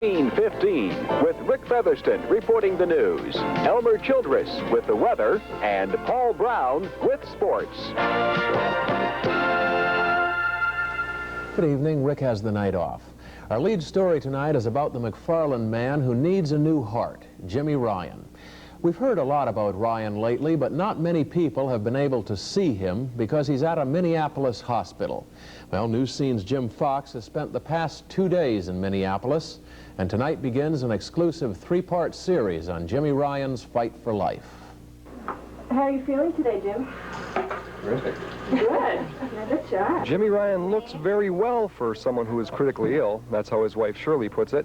Scene 15 with Rick Featherston reporting the news, Elmer Childress with the weather, and Paul Brown with sports. Good evening. Rick has the night off. Our lead story tonight is about the McFarland man who needs a new heart, Jimmy Ryan. We've heard a lot about Ryan lately, but not many people have been able to see him because he's at a Minneapolis hospital. Well, News Scene's Jim Fox has spent the past 2 days in Minneapolis, and tonight begins an exclusive 3-part series on Jimmy Ryan's fight for life. How are you feeling today, Jim? Terrific. Good. Good job. Jimmy Ryan looks very well for someone who is critically ill. That's how his wife Shirley puts it.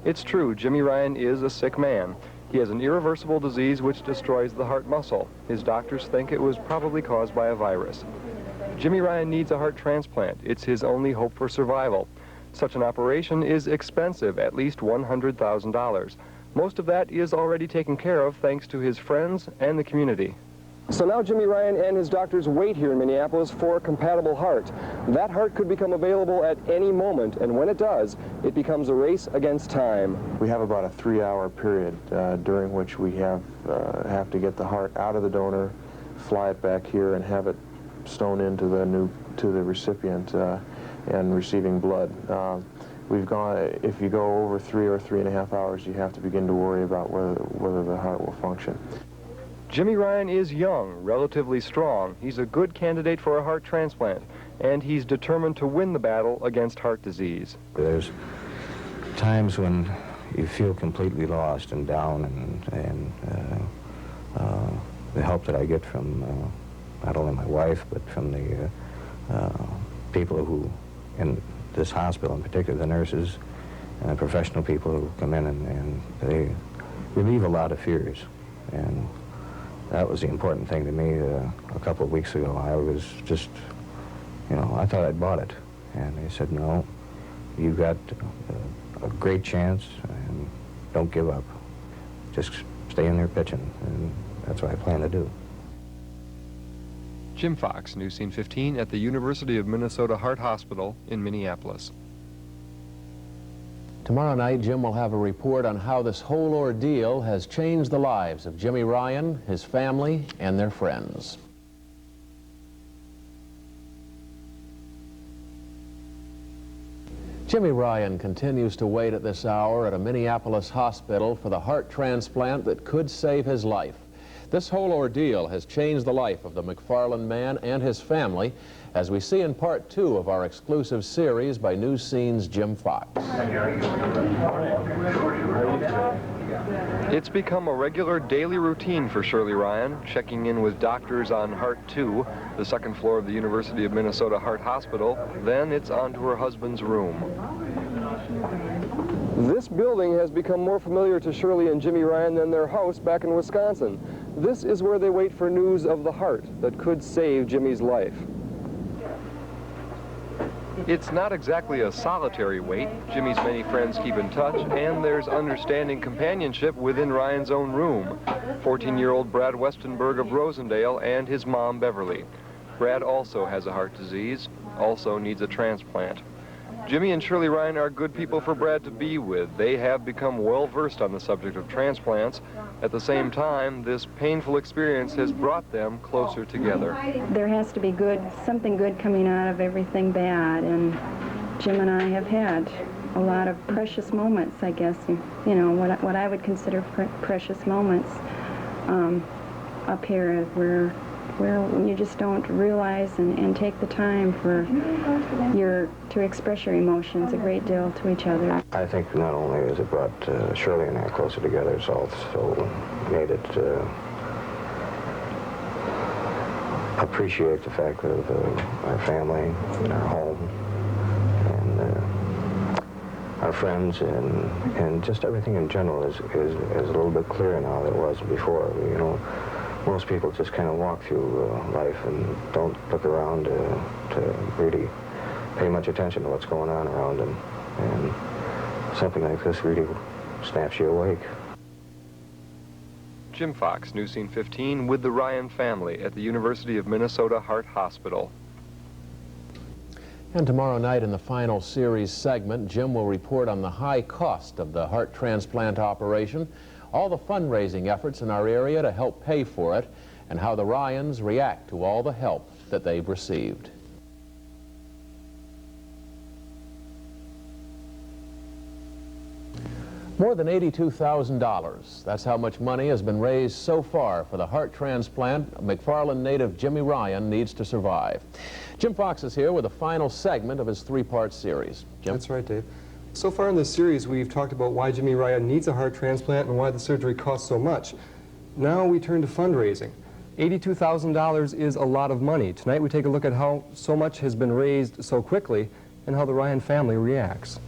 It's true, Jimmy Ryan is a sick man. He has an irreversible disease which destroys the heart muscle. His doctors think it was probably caused by a virus. Jimmy Ryan needs a heart transplant. It's his only hope for survival. Such an operation is expensive, at least $100,000. Most of that is already taken care of thanks to his friends and the community. So now Jimmy Ryan and his doctors wait here in Minneapolis for a compatible heart. That heart could become available at any moment, and when it does, it becomes a race against time. We have about a 3-hour period during which we have to get the heart out of the donor, fly it back here, and have it sewn into the recipient and receiving blood. If you go over 3 or 3.5 hours, you have to begin to worry about whether the heart will function. Jimmy Ryan is young, relatively strong. He's a good candidate for a heart transplant, and he's determined to win the battle against heart disease. There's times when you feel completely lost and down, and the help that I get from not only my wife, but from the people who, in this hospital in particular, the nurses and the professional people who come in, and they relieve a lot of fears. And that was the important thing to me. A couple of weeks ago, I was just, I thought I'd bought it. And they said, no, you've got a great chance, and don't give up. Just stay in there pitching, and that's what I plan to do. Jim Fox, News Scene 15 at the University of Minnesota Heart Hospital in Minneapolis. Tomorrow night, Jim will have a report on how this whole ordeal has changed the lives of Jimmy Ryan, his family, and their friends. Jimmy Ryan continues to wait at this hour at a Minneapolis hospital for the heart transplant that could save his life. This whole ordeal has changed the life of the McFarland man and his family, as we see in part 2 of our exclusive series by News Scene's Jim Fox. It's become a regular daily routine for Shirley Ryan, checking in with doctors on Heart 2, the 2nd floor of the University of Minnesota Heart Hospital. Then it's on to her husband's room. This building has become more familiar to Shirley and Jimmy Ryan than their house back in Wisconsin. This is where they wait for news of the heart that could save Jimmy's life. It's not exactly a solitary wait. Jimmy's many friends keep in touch, and there's understanding companionship within Ryan's own room. 14-year-old Brad Westenberg of Rosendale and his mom, Beverly. Brad also has a heart disease, also needs a transplant. Jimmy and Shirley Ryan are good people for Brad to be with. They have become well-versed on the subject of transplants. At the same time, this painful experience has brought them closer together. There has to be something good coming out of everything bad, and Jim and I have had a lot of precious moments, I guess, what I would consider precious moments up here where you just don't realize and take the time to express your emotions a great deal to each other. I think not only has it brought Shirley and I closer together, it's also made it appreciate the fact of our family and our home and our friends and just everything in general is a little bit clearer now than it was before. Most people just kind of walk through life and don't look around to really pay much attention to what's going on around them. And something like this really snaps you awake. Jim Fox, News Scene 15, with the Ryan family at the University of Minnesota Heart Hospital. And tomorrow night in the final series segment, Jim will report on the high cost of the heart transplant operation, all the fundraising efforts in our area to help pay for it, and how the Ryans react to all the help that they've received. More than $82,000. That's how much money has been raised so far for the heart transplant McFarland native Jimmy Ryan needs to survive. Jim Fox is here with the final segment of his three-part series. Jim? That's right, Dave. So far in this series, we've talked about why Jimmy Ryan needs a heart transplant and why the surgery costs so much. Now we turn to fundraising. $82,000 is a lot of money. Tonight we take a look at how so much has been raised so quickly and how the Ryan family reacts.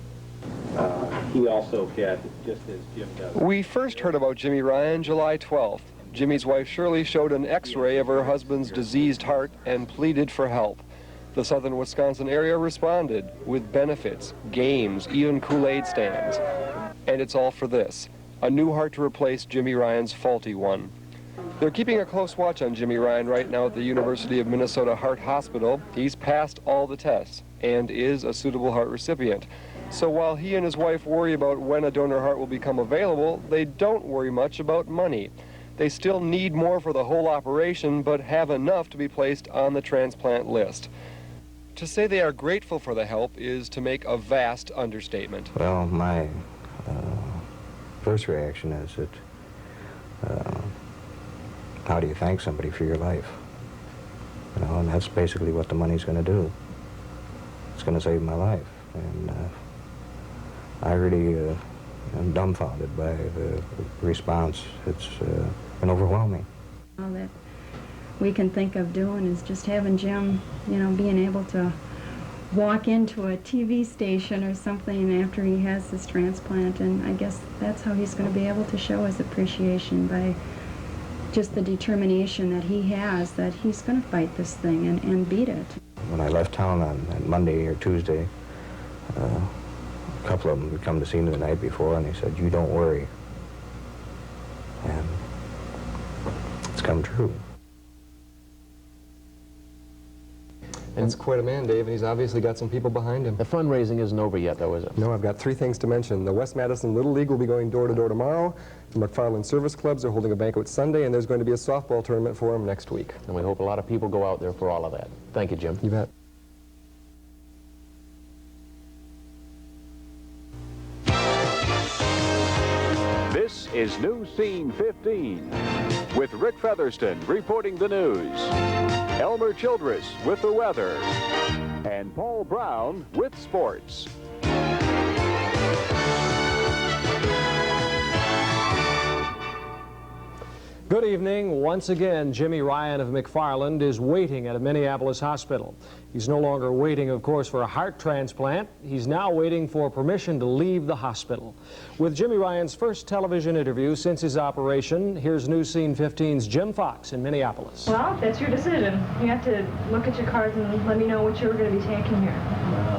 He also had, just as Jim does. We first heard about Jimmy Ryan July 12th. Jimmy's wife Shirley showed an x-ray of her husband's diseased heart and pleaded for help. The southern Wisconsin area responded with benefits, games, even Kool-Aid stands. And it's all for this, a new heart to replace Jimmy Ryan's faulty one. They're keeping a close watch on Jimmy Ryan right now at the University of Minnesota Heart Hospital. He's passed all the tests and is a suitable heart recipient. So while he and his wife worry about when a donor heart will become available, they don't worry much about money. They still need more for the whole operation, but have enough to be placed on the transplant list. To say they are grateful for the help is to make a vast understatement. Well, my first reaction is that how do you thank somebody for your life? You know, and that's basically what the money's going to do. It's going to save my life. And I really am dumbfounded by the response. It's been overwhelming. All that we can think of doing is just having Jim, you know, being able to walk into a TV station or something after he has this transplant, and I guess that's how he's going to be able to show his appreciation, by just the determination that he has, that he's going to fight this thing and beat it. When I left town on Monday or Tuesday, a couple of them had come to see me the night before, and they said, "You don't worry." And it's come true. That's quite a man, Dave, and he's obviously got some people behind him. The fundraising isn't over yet, though, is it? No, I've got three things to mention. The West Madison Little League will be going door to door tomorrow. The McFarland Service Clubs are holding a banquet Sunday, and there's going to be a softball tournament for them next week. And we hope a lot of people go out there for all of that. Thank you, Jim. You bet. This is News Scene 15 with Rick Featherston reporting the news, Elmer Childress with the weather, and Paul Brown with sports. Good evening. Once again, Jimmy Ryan of McFarland is waiting at a Minneapolis hospital. He's no longer waiting, of course, for a heart transplant. He's now waiting for permission to leave the hospital. With Jimmy Ryan's first television interview since his operation, here's News Scene 15's Jim Fox in Minneapolis. Well, that's your decision. You have to look at your cards and let me know what you're going to be taking here.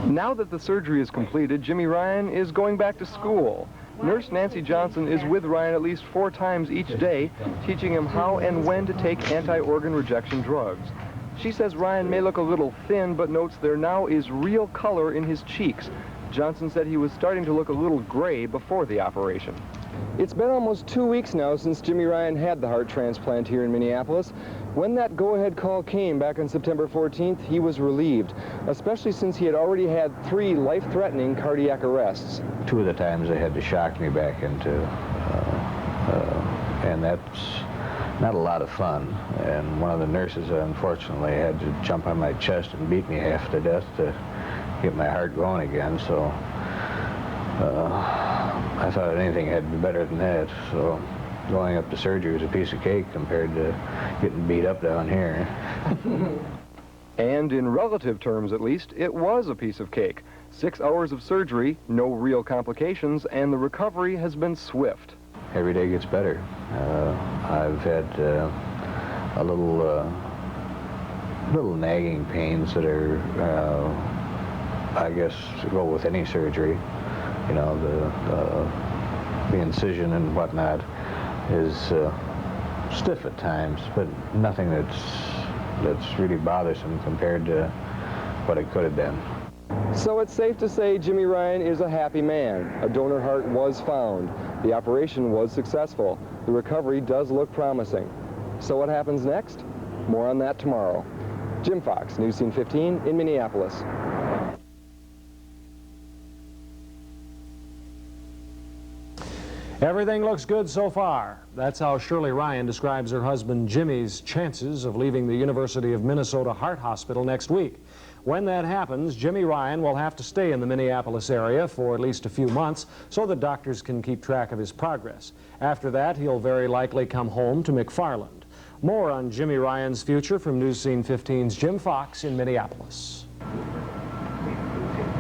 Now that the surgery is completed, Jimmy Ryan is going back to school. Nurse Nancy Johnson is with Ryan at least 4 times each day, teaching him how and when to take anti-organ rejection drugs. She says Ryan may look a little thin, but notes there now is real color in his cheeks. Johnson said he was starting to look a little gray before the operation. It's been almost 2 weeks now since Jimmy Ryan had the heart transplant here in Minneapolis. When that go-ahead call came back on September 14th, he was relieved, especially since he had already had 3 life-threatening cardiac arrests. 2 of the times they had to shock me back into, and that's not a lot of fun. And one of the nurses, unfortunately, had to jump on my chest and beat me half to death to get my heart going again. So I thought anything had to be better than that. So going up to surgery was a piece of cake compared to getting beat up down here. And in relative terms, at least, it was a piece of cake. 6 hours of surgery, no real complications, and the recovery has been swift. Every day gets better. I've had a little nagging pains that are, I guess, go with any surgery. You know, the incision and whatnot is stiff at times, but nothing that's really bothersome compared to what it could have been. So it's safe to say Jimmy Ryan is a happy man. A donor heart was found. The operation was successful. The recovery does look promising. So what happens next? More on that tomorrow. Jim Fox, News Scene 15 in Minneapolis. Everything looks good so far. That's how Shirley Ryan describes her husband Jimmy's chances of leaving the University of Minnesota Heart Hospital next week. When that happens, Jimmy Ryan will have to stay in the Minneapolis area for at least a few months so the doctors can keep track of his progress. After that, he'll very likely come home to McFarland. More on Jimmy Ryan's future from News Scene 15's Jim Fox in Minneapolis.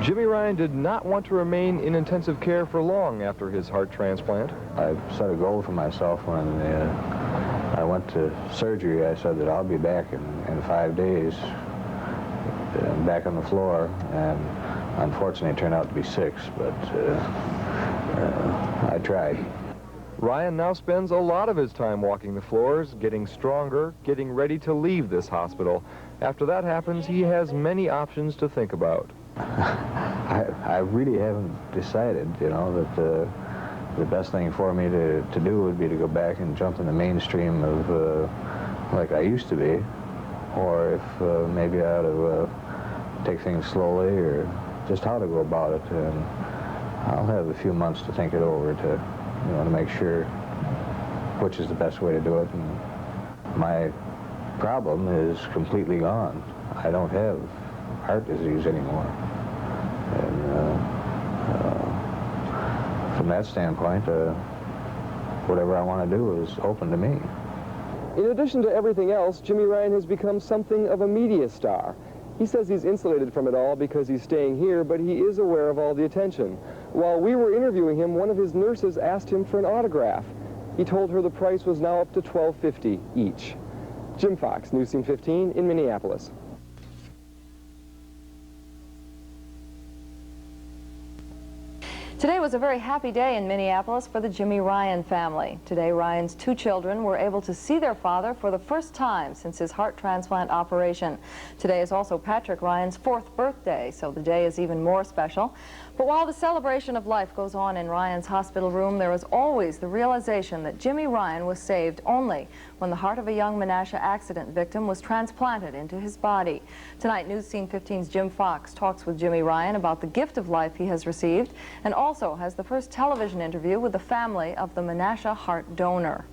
Jimmy Ryan did not want to remain in intensive care for long after his heart transplant. I set a goal for myself when I went to surgery. I said that I'll be back in 5 days, back on the floor, and unfortunately it turned out to be 6, but I tried. Ryan now spends a lot of his time walking the floors, getting stronger, getting ready to leave this hospital. After that happens, he has many options to think about. I really haven't decided, you know, that the best thing for me to do would be to go back and jump in the mainstream of like I used to be, or if maybe I ought to take things slowly, or just how to go about it. And I'll have a few months to think it over to make sure which is the best way to do it. And my problem is completely gone. I don't have heart disease anymore. And from that standpoint, whatever I want to do is open to me. In addition to everything else, Jimmy Ryan has become something of a media star. He says he's insulated from it all because he's staying here, but he is aware of all the attention. While we were interviewing him, one of his nurses asked him for an autograph. He told her the price was now up to $12.50 each. Jim Fox, News Scene 15 in Minneapolis. Today was a very happy day in Minneapolis for the Jimmy Ryan family. Today, Ryan's 2 children were able to see their father for the first time since his heart transplant operation. Today is also Patrick Ryan's 4th birthday, so the day is even more special. But while the celebration of life goes on in Ryan's hospital room, there is always the realization that Jimmy Ryan was saved only when the heart of a young Menasha accident victim was transplanted into his body. Tonight, News Scene 15's Jim Fox talks with Jimmy Ryan about the gift of life he has received, and also has the first television interview with the family of the Menasha heart donor.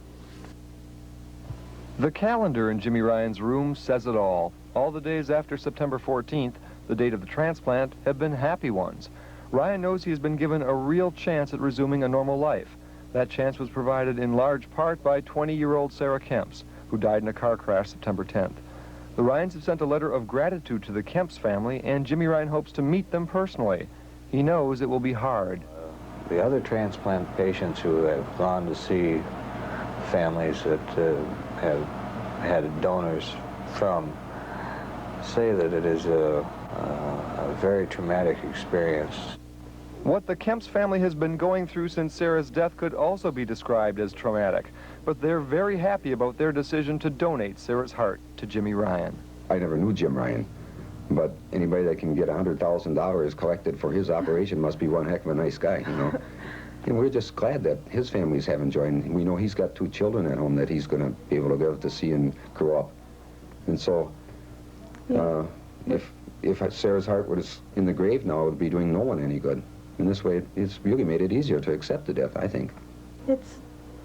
The calendar in Jimmy Ryan's room says it all. All the days after September 14th, the date of the transplant, have been happy ones. Ryan knows he has been given a real chance at resuming a normal life. That chance was provided in large part by 20-year-old Sarah Kemps, who died in a car crash September 10th. The Ryans have sent a letter of gratitude to the Kemps family, and Jimmy Ryan hopes to meet them personally. He knows it will be hard. The other transplant patients who have gone to see families that have had donors from say that it is a very traumatic experience. What the Kemps family has been going through since Sarah's death could also be described as traumatic, but they're very happy about their decision to donate Sarah's heart to Jimmy Ryan. I never knew Jim Ryan, but anybody that can get $100,000 collected for his operation must be one heck of a nice guy, you know. And we're just glad that his family's having joy, and we know he's got 2 children at home that he's going to be able to go to see and grow up. And so, if Sarah's heart was in the grave now, it would be doing no one any good. In this way, it's really made it easier to accept the death, I think. It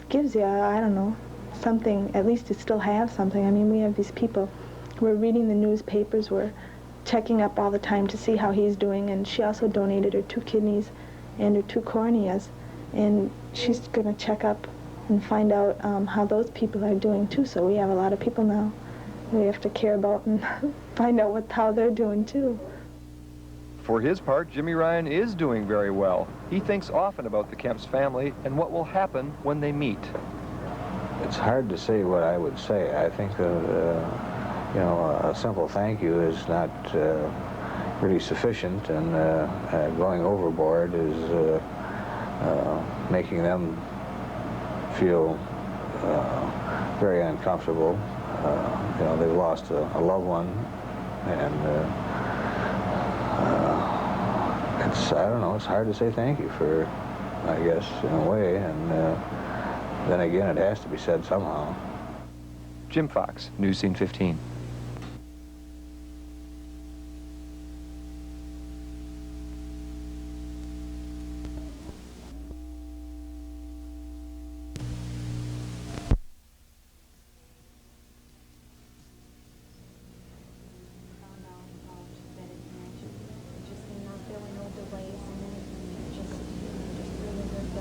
gives you, I don't know, something, at least to still have something. I mean, we have these people, we're reading the newspapers, we're checking up all the time to see how he's doing, and she also donated her 2 kidneys and her 2 corneas, and she's going to check up and find out how those people are doing too. So we have a lot of people now we have to care about and find out how they're doing too. For his part, Jimmy Ryan is doing very well. He thinks often about the Kemps family and what will happen when they meet. It's hard to say what I would say. I think a simple thank you is not really sufficient, and going overboard is making them feel very uncomfortable. They've lost a loved one, and I don't know, it's hard to say thank you for, I guess, in a way, and then again, it has to be said somehow. Jim Fox, News Scene 15.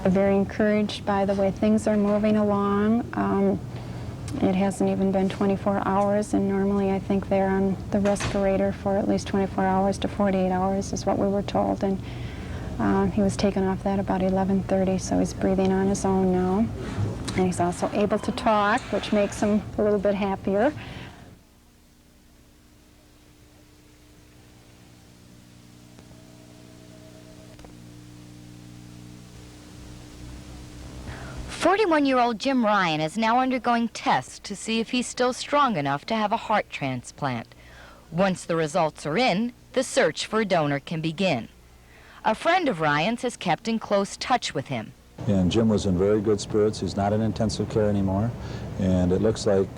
Very encouraged by the way things are moving along. It hasn't even been 24 hours, and normally I think they're on the respirator for at least 24 hours to 48 hours is what we were told. And he was taken off that about 11:30, so he's breathing on his own now. And he's also able to talk, which makes him a little bit happier. "41-year-old Jim Ryan is now undergoing tests to see if he's still strong enough to have a heart transplant. Once the results are in, the search for a donor can begin. A friend of Ryan's has kept in close touch with him. And Jim was in very good spirits. He's not in intensive care anymore. And it looks like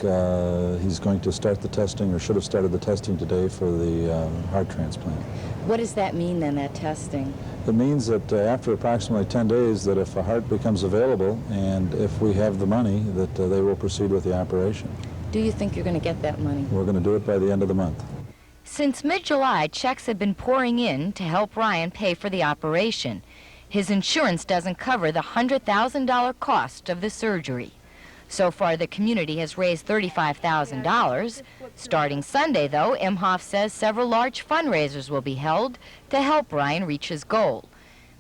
he's going to start the testing, or should have started the testing today for the heart transplant. What does that mean then, that testing? It means that after approximately 10 days, that if a heart becomes available and if we have the money, that they will proceed with the operation. Do you think you're going to get that money? We're going to do it by the end of the month. Since mid-July, checks have been pouring in to help Ryan pay for the operation. His insurance doesn't cover the $100,000 cost of the surgery. So far, the community has raised $35,000. Starting Sunday, though, Imhoff says several large fundraisers will be held to help Ryan reach his goal.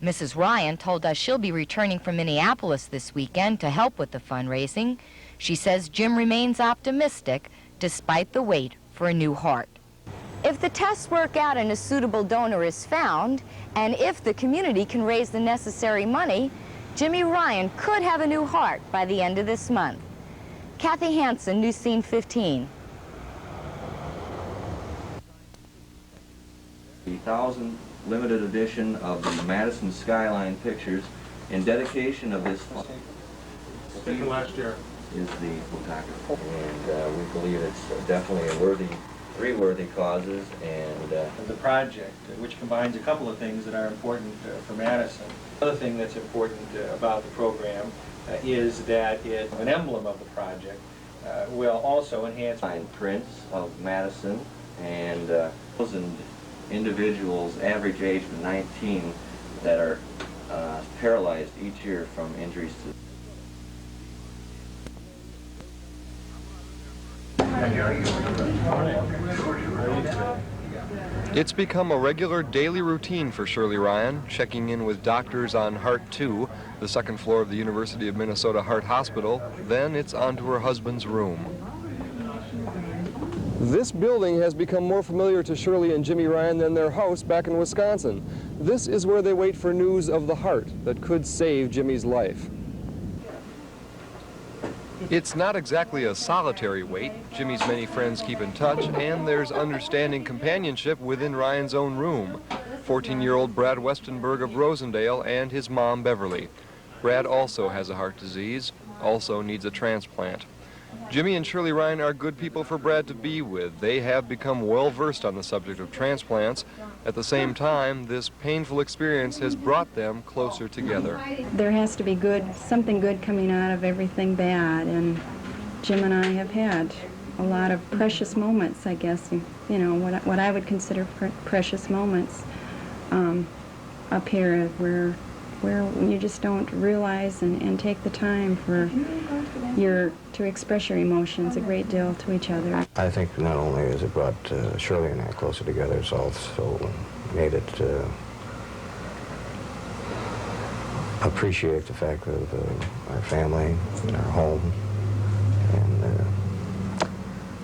Mrs. Ryan told us she'll be returning from Minneapolis this weekend to help with the fundraising. She says Jim remains optimistic despite the wait for a new heart. If the tests work out and a suitable donor is found, and if the community can raise the necessary money, Jimmy Ryan could have a new heart by the end of this month. Kathy Hansen, News Scene 15. The 1,000 limited edition of the Madison Skyline pictures in dedication of this Taken last year. Is the photographer, and we believe it's definitely three worthy causes, and the project, which combines a couple of things that are important for Madison. Another thing that's important about the program is that an emblem of the project will also enhance prints of Madison, and 1,000 individuals, average age of 19, that are paralyzed each year from injuries to. It's become a regular daily routine for Shirley Ryan, checking in with doctors on Heart 2, the second floor of the University of Minnesota Heart Hospital. Then it's on to her husband's room. This building has become more familiar to Shirley and Jimmy Ryan than their house back in Wisconsin. This is where they wait for news of the heart that could save Jimmy's life. It's not exactly a solitary wait. Jimmy's many friends keep in touch, and there's understanding companionship within Ryan's own room. 14-year-old Brad Westenberg of Rosendale and his mom, Beverly. Brad also has a heart disease, also needs a transplant. Jimmy and Shirley Ryan are good people for Brad to be with. They have become well-versed on the subject of transplants. At the same time, this painful experience has brought them closer together. There has to be something good coming out of everything bad, and Jim and I have had a lot of precious moments, I guess, you know, what I would consider precious moments up here where you just don't realize and take the time for to express your emotions a great deal to each other. I think not only has it brought Shirley and I closer together, it's also made it appreciate the fact of our family and our home and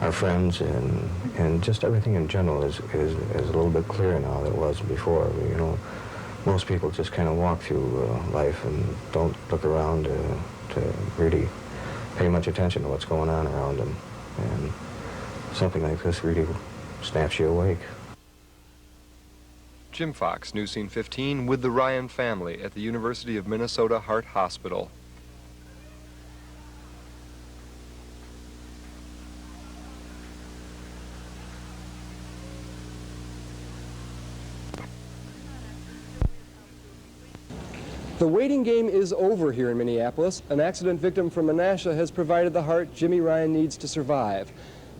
our friends and just everything in general is a little bit clearer now than it was before. You know, most people just kind of walk through life and don't look around to really pay much attention to what's going on around them. And something like this really snaps you awake. Jim Fox, News Scene 15, with the Ryan family at the University of Minnesota Heart Hospital. The waiting game is over here in Minneapolis. An accident victim from Menasha has provided the heart Jimmy Ryan needs to survive.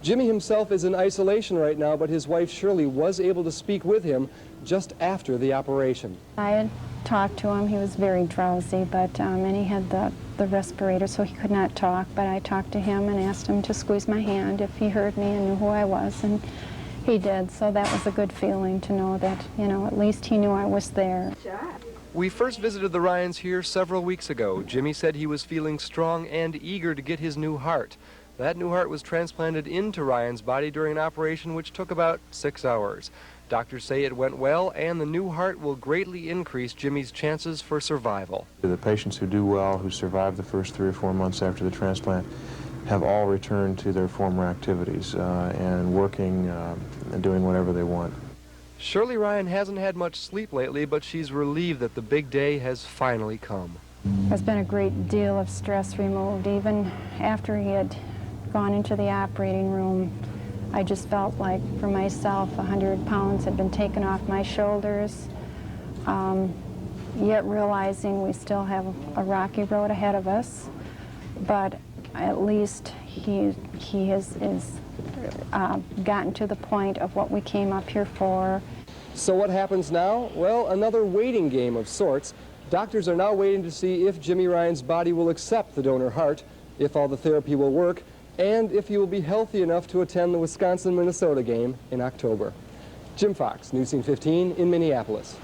Jimmy himself is in isolation right now, but his wife Shirley was able to speak with him just after the operation. I had talked to him. He was very drowsy, but and he had the respirator, so he could not talk. But I talked to him and asked him to squeeze my hand if he heard me and knew who I was, and he did. So that was a good feeling to know that, you know, at least he knew I was there. We first visited the Ryans here several weeks ago. Jimmy said he was feeling strong and eager to get his new heart. That new heart was transplanted into Ryan's body during an operation which took about 6 hours. Doctors say it went well, and the new heart will greatly increase Jimmy's chances for survival. The patients who do well, who survive the first 3 or 4 months after the transplant, have all returned to their former activities and working and doing whatever they want. Shirley Ryan hasn't had much sleep lately, but she's relieved that the big day has finally come. There's been a great deal of stress removed. Even after he had gone into the operating room, I just felt like, for myself, 100 pounds had been taken off my shoulders, yet realizing we still have a rocky road ahead of us. But at least he has gotten to the point of what we came up here for. So what happens now? Well, another waiting game of sorts. Doctors are now waiting to see if Jimmy Ryan's body will accept the donor heart, if all the therapy will work, and if he will be healthy enough to attend the Wisconsin-Minnesota game in October. Jim Fox, News Scene 15 in Minneapolis.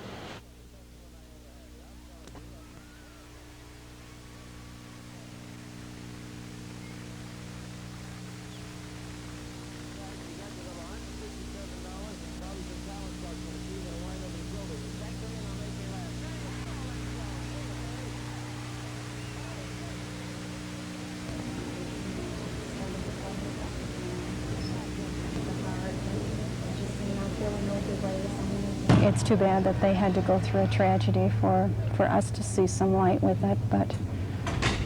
It's too bad that they had to go through a tragedy for us to see some light with it, but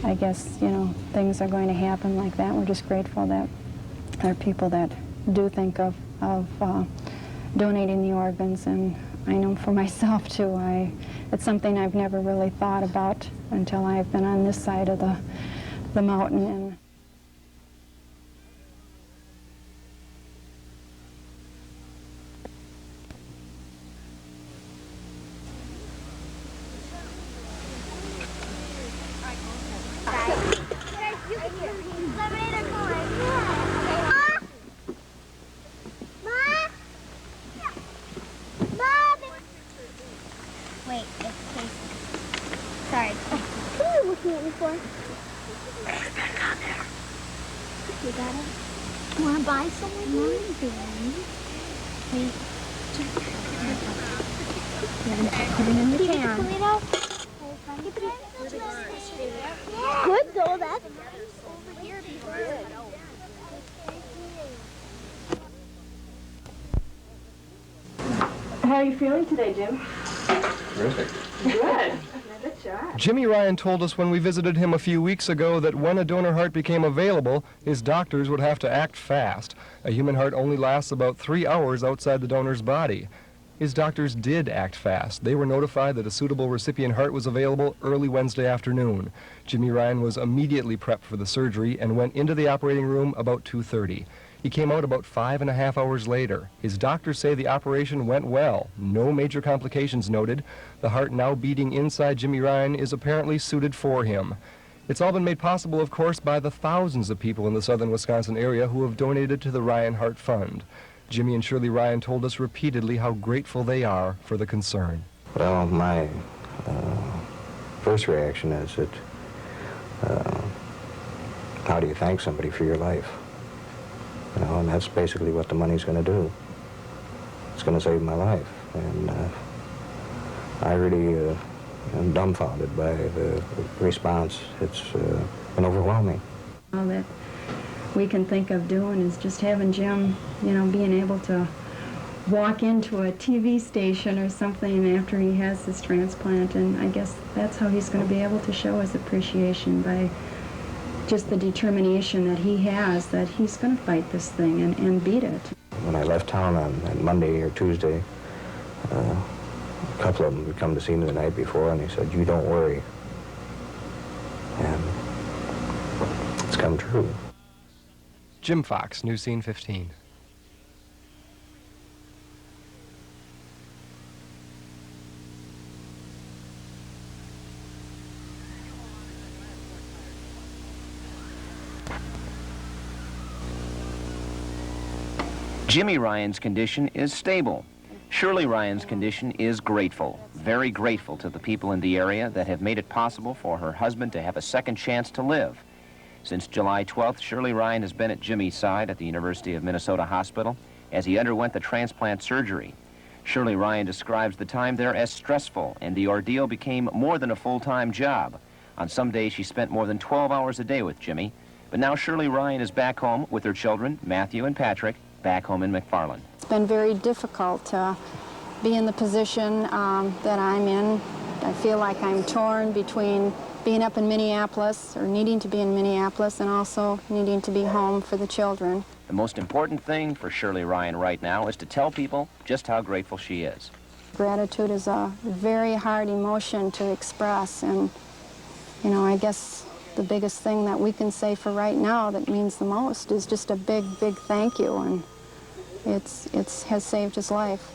I guess, you know, things are going to happen like that. We're just grateful that there are people that do think of donating the organs, and I know for myself too, it's something I've never really thought about until I've been on this side of the mountain. And Wait, it's Casey. Sorry. Who are you looking at me for? It's been down there. You got it? You want to buy something? No, I'm doing. Wait. Put it in the can. Good though, that's over here. How are you feeling today, Jim? Terrific. Good. Good job. Jimmy Ryan told us when we visited him a few weeks ago that when a donor heart became available, his doctors would have to act fast. A human heart only lasts about 3 hours outside the donor's body. His doctors did act fast. They were notified that a suitable recipient heart was available early Wednesday afternoon. Jimmy Ryan was immediately prepped for the surgery and went into the operating room about 2:30. He came out about 5.5 hours later. His doctors say the operation went well. No major complications noted. The heart now beating inside Jimmy Ryan is apparently suited for him. It's all been made possible, of course, by the thousands of people in the southern Wisconsin area who have donated to the Ryan Heart Fund. Jimmy and Shirley Ryan told us repeatedly how grateful they are for the concern. Well, my first reaction is that how do you thank somebody for your life? You know, and that's basically what the money's going to do. It's going to save my life, and I really am dumbfounded by the response. It's been overwhelming. All that we can think of doing is just having Jim, you know, being able to walk into a TV station or something after he has his transplant, and I guess that's how he's going to be able to show his appreciation, by just the determination that he has, that he's going to fight this thing and beat it. When I left town on Monday or Tuesday, a couple of them would come to see me the night before, and they said, "You don't worry." And it's come true. Jim Fox, News Scene 15. Jimmy Ryan's condition is stable. Shirley Ryan's condition is grateful, very grateful to the people in the area that have made it possible for her husband to have a second chance to live. Since July 12th, Shirley Ryan has been at Jimmy's side at the University of Minnesota Hospital as he underwent the transplant surgery. Shirley Ryan describes the time there as stressful, and the ordeal became more than a full-time job. On some days, she spent more than 12 hours a day with Jimmy, but now Shirley Ryan is back home with her children, Matthew and Patrick, back home in McFarland. It's been very difficult to be in the position that I'm in. I feel like I'm torn between being up in Minneapolis, or needing to be in Minneapolis, and also needing to be home for the children. The most important thing for Shirley Ryan right now is to tell people just how grateful she is. Gratitude is a very hard emotion to express, and you know, I guess the biggest thing that we can say for right now that means the most is just a big, big thank you, and it has saved his life.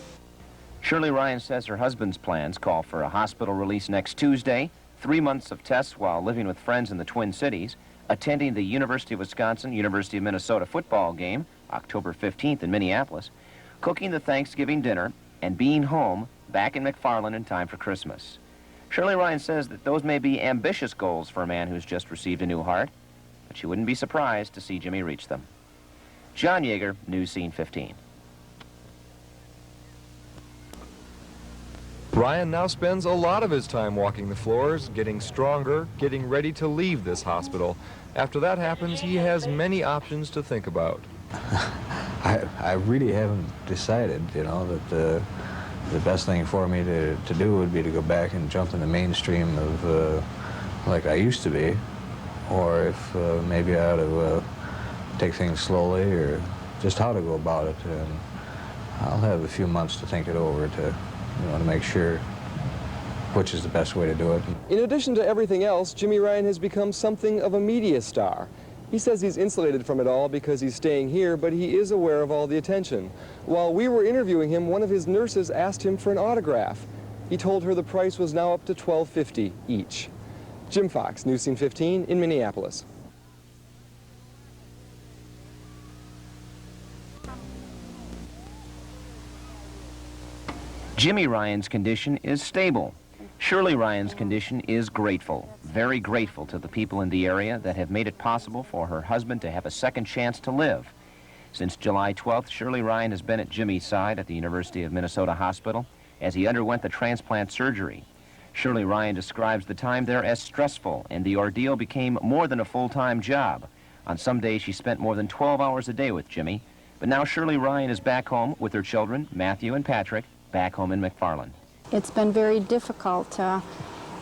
Shirley Ryan says her husband's plans call for a hospital release next Tuesday, 3 months of tests while living with friends in the Twin Cities, attending the University of Wisconsin, University of Minnesota football game, October 15th in Minneapolis, cooking the Thanksgiving dinner, and being home back in McFarland in time for Christmas. Shirley Ryan says that those may be ambitious goals for a man who's just received a new heart, but she wouldn't be surprised to see Jimmy reach them. John Yeager, News Scene 15. Ryan now spends a lot of his time walking the floors, getting stronger, getting ready to leave this hospital. After that happens, he has many options to think about. I really haven't decided, you know, that the best thing for me to do would be to go back and jump in the mainstream of like I used to be, or if maybe I ought to take things slowly, or just how to go about it. And I'll have a few months to think it over, to make sure which is the best way to do it. In addition to everything else, Jimmy Ryan has become something of a media star. He says he's insulated from it all because he's staying here, but he is aware of all the attention. While we were interviewing him, one of his nurses asked him for an autograph. He told her the price was now up to $12.50 each. Jim Fox, News Scene 15 in Minneapolis. Jimmy Ryan's condition is stable. Shirley Ryan's condition is grateful, very grateful to the people in the area that have made it possible for her husband to have a second chance to live. Since July 12th, Shirley Ryan has been at Jimmy's side at the University of Minnesota Hospital as he underwent the transplant surgery. Shirley Ryan describes the time there as stressful, and the ordeal became more than a full-time job. On some days, she spent more than 12 hours a day with Jimmy, but now Shirley Ryan is back home with her children, Matthew and Patrick, back home in McFarland. It's been very difficult to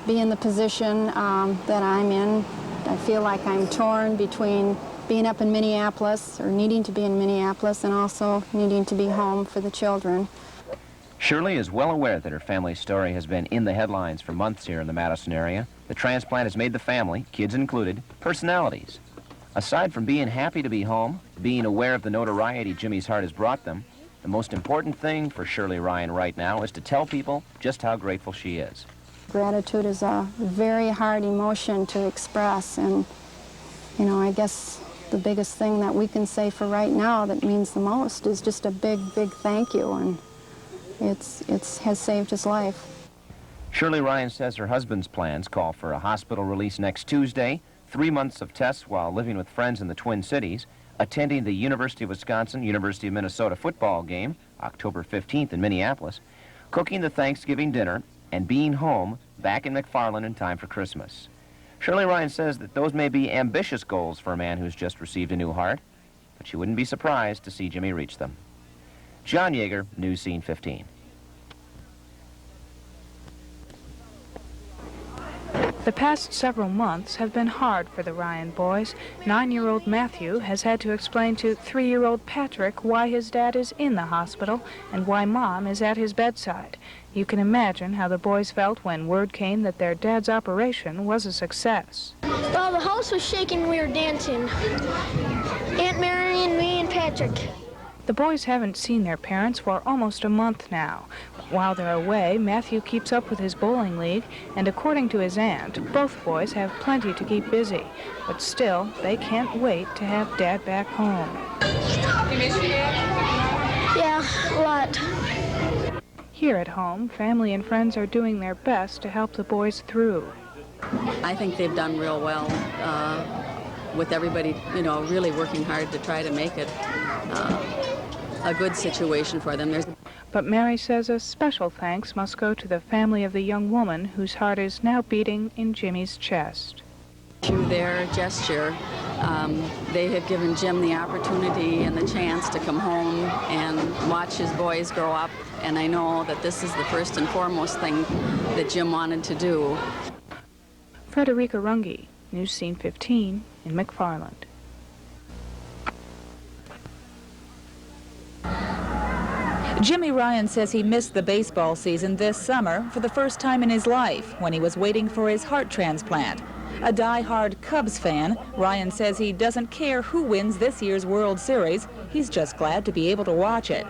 be in the position that I'm in. I feel like I'm torn between being up in Minneapolis, or needing to be in Minneapolis, and also needing to be home for the children. Shirley is well aware that her family's story has been in the headlines for months here in the Madison area. The transplant has made the family, kids included, personalities. Aside from being happy to be home, being aware of the notoriety Jimmy's heart has brought them, the most important thing for Shirley Ryan right now is to tell people just how grateful she is. Gratitude is a very hard emotion to express, and I guess the biggest thing that we can say for right now that means the most is just a big, big thank you, and it has saved his life. Shirley Ryan says her husband's plans call for a hospital release next Tuesday, 3 months of tests while living with friends in the Twin Cities, attending the University of Wisconsin, University of Minnesota football game, October 15th in Minneapolis, cooking the Thanksgiving dinner, and being home back in McFarland in time for Christmas. Shirley Ryan says that those may be ambitious goals for a man who's just received a new heart, but she wouldn't be surprised to see Jimmy reach them. John Yeager, News Scene 15. The past several months have been hard for the Ryan boys. 9-year-old Matthew has had to explain to 3-year-old Patrick why his dad is in the hospital and why Mom is at his bedside. You can imagine how the boys felt when word came that their dad's operation was a success. Well, the house was shaking when we were dancing. Aunt Mary and me and Patrick. The boys haven't seen their parents for almost a month now. While they're away, Matthew keeps up with his bowling league, and according to his aunt, both boys have plenty to keep busy. But still, they can't wait to have Dad back home. You miss your dad? Yeah, a lot. Here at home, family and friends are doing their best to help the boys through. I think they've done real well with everybody, you know, really working hard to try to make it a good situation for them. But Mary says a special thanks must go to the family of the young woman whose heart is now beating in Jimmy's chest. Through their gesture, they have given Jim the opportunity and the chance to come home and watch his boys grow up, and I know that this is the first and foremost thing that Jim wanted to do. Frederica Runge, News Scene 15 in McFarland. Jimmy Ryan says he missed the baseball season this summer for the first time in his life when he was waiting for his heart transplant. A die-hard Cubs fan, Ryan says he doesn't care who wins this year's World Series. He's just glad to be able to watch it.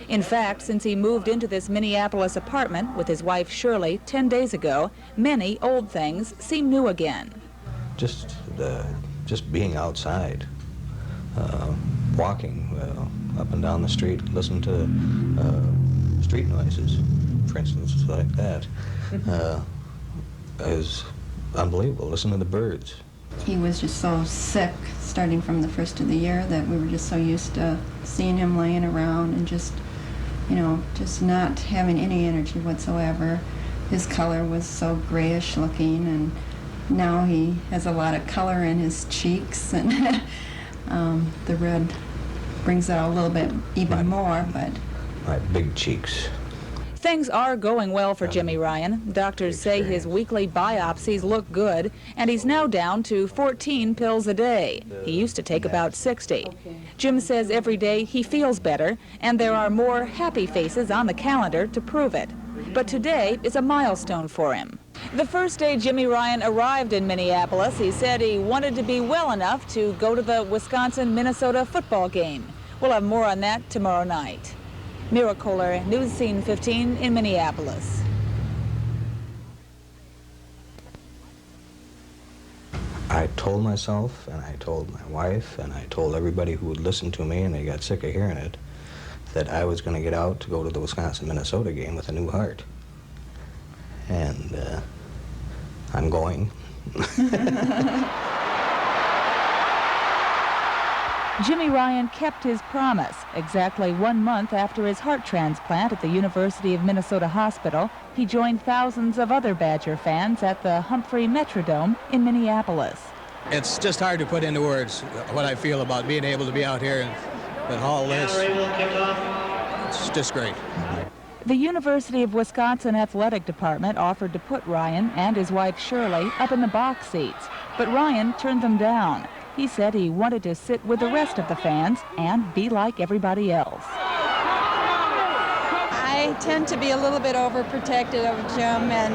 In fact, since he moved into this Minneapolis apartment with his wife Shirley 10 days ago, many old things seem new again. Just being outside, walking up and down the street, listen to street noises, for instance, like that, is unbelievable. Listen to the birds. He was just so sick starting from the first of the year that we were just so used to seeing him laying around and just, you know, just not having any energy whatsoever. His color was so grayish looking, and now he has a lot of color in his cheeks, and the red brings out a little bit even more, but... My big cheeks. Things are going well for Jimmy Ryan. Doctors say his weekly biopsies look good, and he's now down to 14 pills a day. He used to take about 60. Jim says every day he feels better, and there are more happy faces on the calendar to prove it. But today is a milestone for him. The first day Jimmy Ryan arrived in Minneapolis, he said he wanted to be well enough to go to the Wisconsin-Minnesota football game. We'll have more on that tomorrow night. Mira Kohler, News Scene 15 in Minneapolis. I told myself, and I told my wife, and I told everybody who would listen to me, and they got sick of hearing it, that I was going to get out to go to the Wisconsin-Minnesota game with a new heart. And I'm going. Jimmy Ryan kept his promise. Exactly 1 month after his heart transplant at the University of Minnesota Hospital, he joined thousands of other Badger fans at the Humphrey Metrodome in Minneapolis. It's just hard to put into words what I feel about being able to be out here and all this. It's just great. The University of Wisconsin Athletic Department offered to put Ryan and his wife Shirley up in the box seats, but Ryan turned them down. He said he wanted to sit with the rest of the fans and be like everybody else. I tend to be a little bit overprotective of Jim, and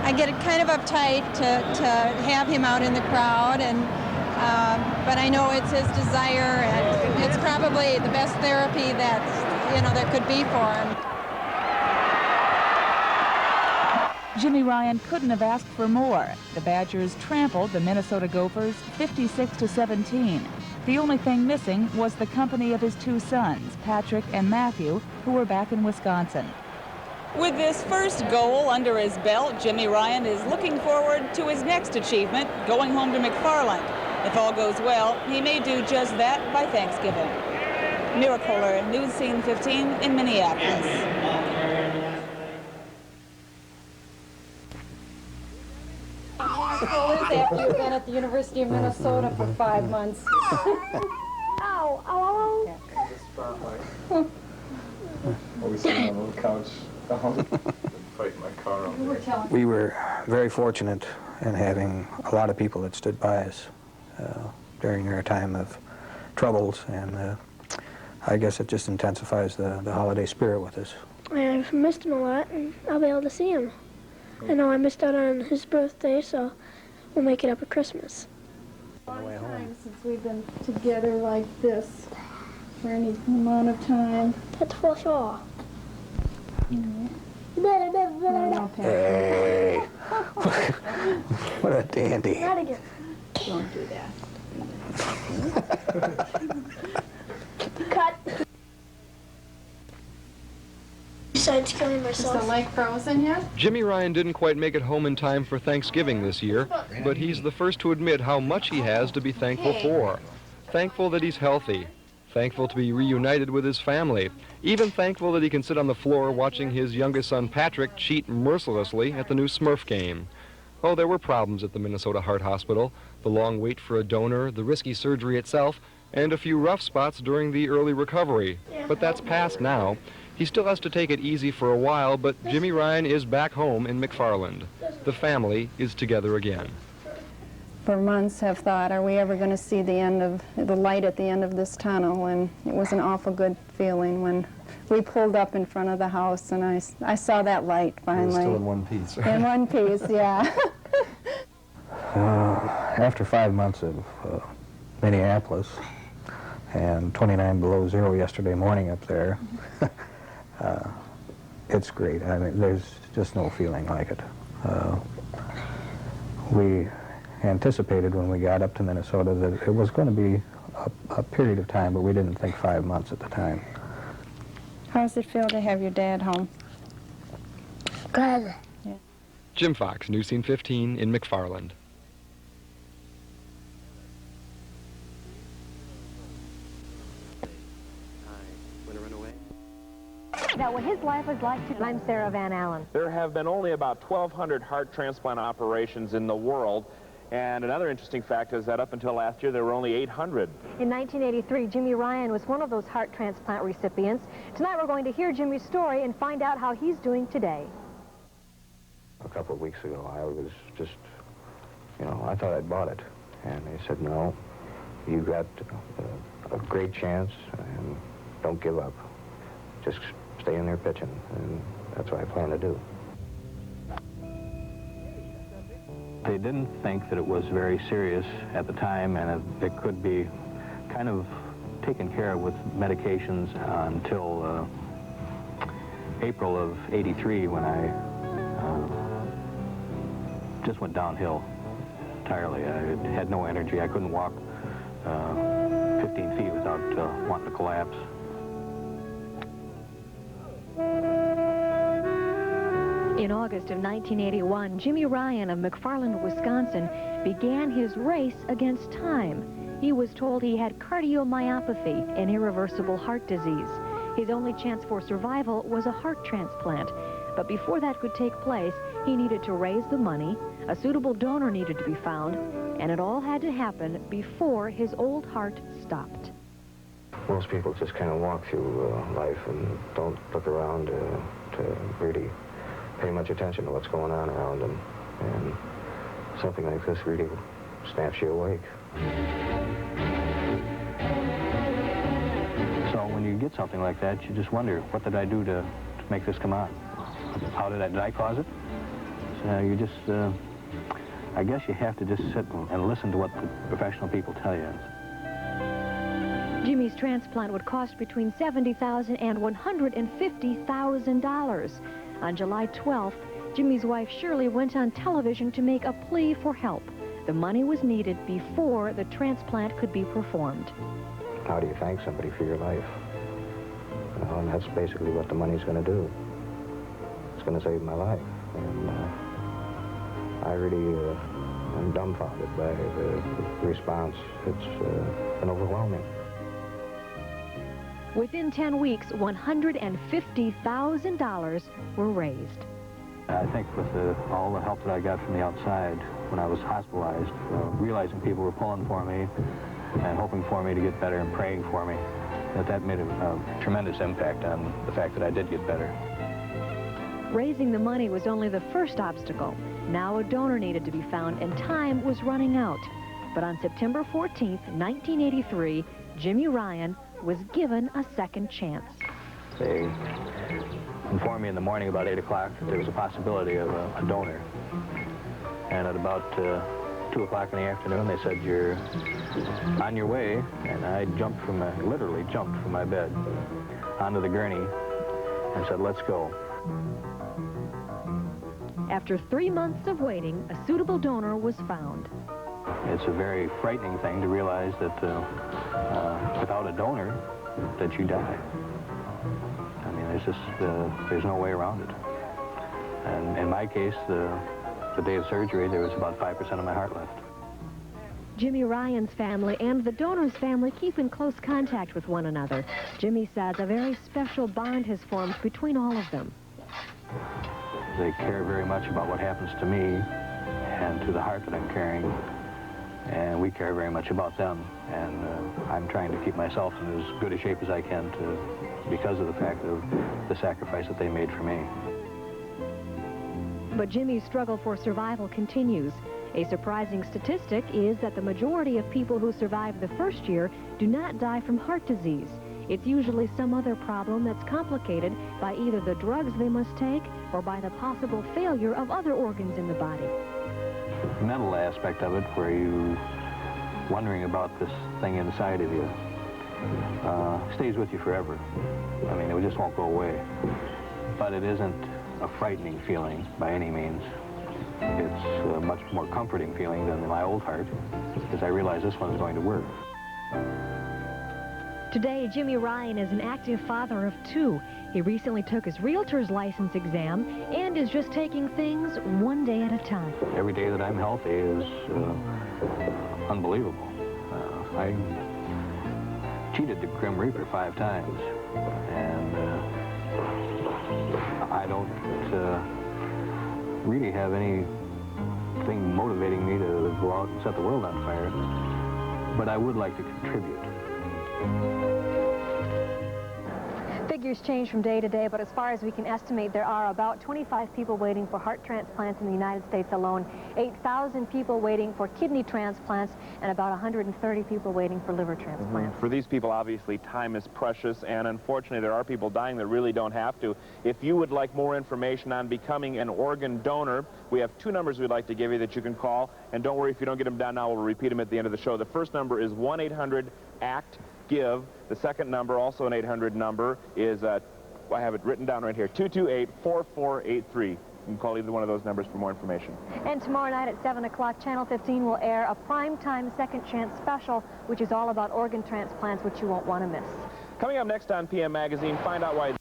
I get kind of uptight to have him out in the crowd, and but I know it's his desire, and it's probably the best therapy that could be for him. Jimmy Ryan couldn't have asked for more. The Badgers trampled the Minnesota Gophers 56-17. The only thing missing was the company of his two sons, Patrick and Matthew, who were back in Wisconsin. With this first goal under his belt, Jimmy Ryan is looking forward to his next achievement, going home to McFarland. If all goes well, he may do just that by Thanksgiving. Mira Kohler, News Scene 15 in Minneapolis. After you've been at the University of Minnesota for 5 months. Ow, ow, ow. Always sitting on the couch, fighting my car out there. We were very fortunate in having a lot of people that stood by us during our time of troubles, and I guess it just intensifies the holiday spirit with us. I've missed him a lot, and I'll be able to see him. I know I missed out on his birthday, so we'll make it up at Christmas. Long time since we've been together like this for any amount of time. That's for sure. Hey, what a dandy. Not again. Don't do that. Cut. Besides killing myself. Is the lake frozen yet? Jimmy Ryan didn't quite make it home in time for Thanksgiving this year, but he's the first to admit how much he has to be thankful for. Thankful that he's healthy, thankful to be reunited with his family, even thankful that he can sit on the floor watching his youngest son Patrick cheat mercilessly at the new Smurf game. Oh, there were problems at the Minnesota Heart Hospital, the long wait for a donor, the risky surgery itself, and a few rough spots during the early recovery. But that's past now. He still has to take it easy for a while, but Jimmy Ryan is back home in McFarland. The family is together again. For months have thought, are we ever going to see the end of the light at the end of this tunnel? And it was an awful good feeling when we pulled up in front of the house and I saw that light finally. It was still in one piece. In one piece, yeah. After 5 months of Minneapolis and 29 below zero yesterday morning up there, it's great. I mean, there's just no feeling like it. We anticipated when we got up to Minnesota that it was going to be a period of time, but we didn't think 5 months at the time. How does it feel to have your dad home? Good. Yeah. Jim Fox, News Scene 15 in McFarland. Now, what his life was like, I'm Sarah Van Allen. There have been only about 1,200 heart transplant operations in the world, and another interesting fact is that up until last year, there were only 800. In 1983, Jimmy Ryan was one of those heart transplant recipients. Tonight, we're going to hear Jimmy's story and find out how he's doing today. A couple of weeks ago, I was just, I thought I'd bought it. And they said, no, you got a great chance, and don't give up. Just stay in there pitching, and that's what I plan to do. They didn't think that it was very serious at the time, and it could be kind of taken care of with medications until April of '83, when I just went downhill entirely. I had no energy. I couldn't walk 15 feet without wanting to collapse. In August of 1981, Jimmy Ryan of McFarland, Wisconsin, began his race against time. He was told he had cardiomyopathy, an irreversible heart disease. His only chance for survival was a heart transplant. But before that could take place, he needed to raise the money, a suitable donor needed to be found, and it all had to happen before his old heart stopped. Most people just kind of walk through life and don't look around to really pay much attention to what's going on around them. And something like this really snaps you awake. So when you get something like that, you just wonder, what did I do to make this come out? How did I cause it? So you just, I guess you have to just sit and listen to what the professional people tell you. Jimmy's transplant would cost between $70,000 and $150,000. On July 12th, Jimmy's wife Shirley went on television to make a plea for help. The money was needed before the transplant could be performed. How do you thank somebody for your life? Well, and that's basically what the money's going to do. It's going to save my life. And I really am dumbfounded by the response. It's been overwhelming. Within 10 weeks, $150,000 were raised. I think with all the help that I got from the outside when I was hospitalized, realizing people were pulling for me and hoping for me to get better and praying for me, that made a tremendous impact on the fact that I did get better. Raising the money was only the first obstacle. Now a donor needed to be found, and time was running out. But on September 14th, 1983, Jimmy Ryan was given a second chance. They informed me in the morning about 8 o'clock that there was a possibility of a donor. And at about 2 o'clock in the afternoon, they said, "You're on your way." And I jumped from literally jumped from my bed onto the gurney and said, "Let's go." After 3 months of waiting, a suitable donor was found. It's a very frightening thing to realize that without a donor, that you die. I mean, there's no way around it. And in my case, the day of surgery, there was about 5% of my heart left. Jimmy Ryan's family and the donor's family keep in close contact with one another. Jimmy says a very special bond has formed between all of them. They care very much about what happens to me and to the heart that I'm carrying, and we care very much about them. And I'm trying to keep myself in as good a shape as I can because of the fact of the sacrifice that they made for me. But Jimmy's struggle for survival continues. A surprising statistic is that the majority of people who survive the first year do not die from heart disease. It's usually some other problem that's complicated by either the drugs they must take or by the possible failure of other organs in the body. The mental aspect of it, where you wondering about this thing inside of you, stays with you forever. I mean, it just won't go away. But it isn't a frightening feeling by any means. It's a much more comforting feeling than my old heart, because I realize this one's going to work. Today, Jimmy Ryan is an active father of 2. He recently took his realtor's license exam and is just taking things one day at a time. Every day that I'm healthy is unbelievable. I cheated the Grim Reaper 5 times, and I don't really have anything motivating me to go out and set the world on fire, but I would like to contribute. Figures change from day to day, but as far as we can estimate, there are about 25 people waiting for heart transplants in the United States alone, 8,000 people waiting for kidney transplants, and about 130 people waiting for liver transplants. For these people, obviously, time is precious, and unfortunately, there are people dying that really don't have to. If you would like more information on becoming an organ donor, we have 2 numbers we'd like to give you that you can call, and don't worry if you don't get them down now, we'll repeat them at the end of the show. The first number is 1-800-ACT-GIVE. The second number, also an 800 number, is, I have it written down right here, 228-4483. You can call either one of those numbers for more information. And tomorrow night at 7 o'clock, Channel 15 will air a primetime Second Chance special, which is all about organ transplants, which you won't want to miss. Coming up next on PM Magazine, find out why...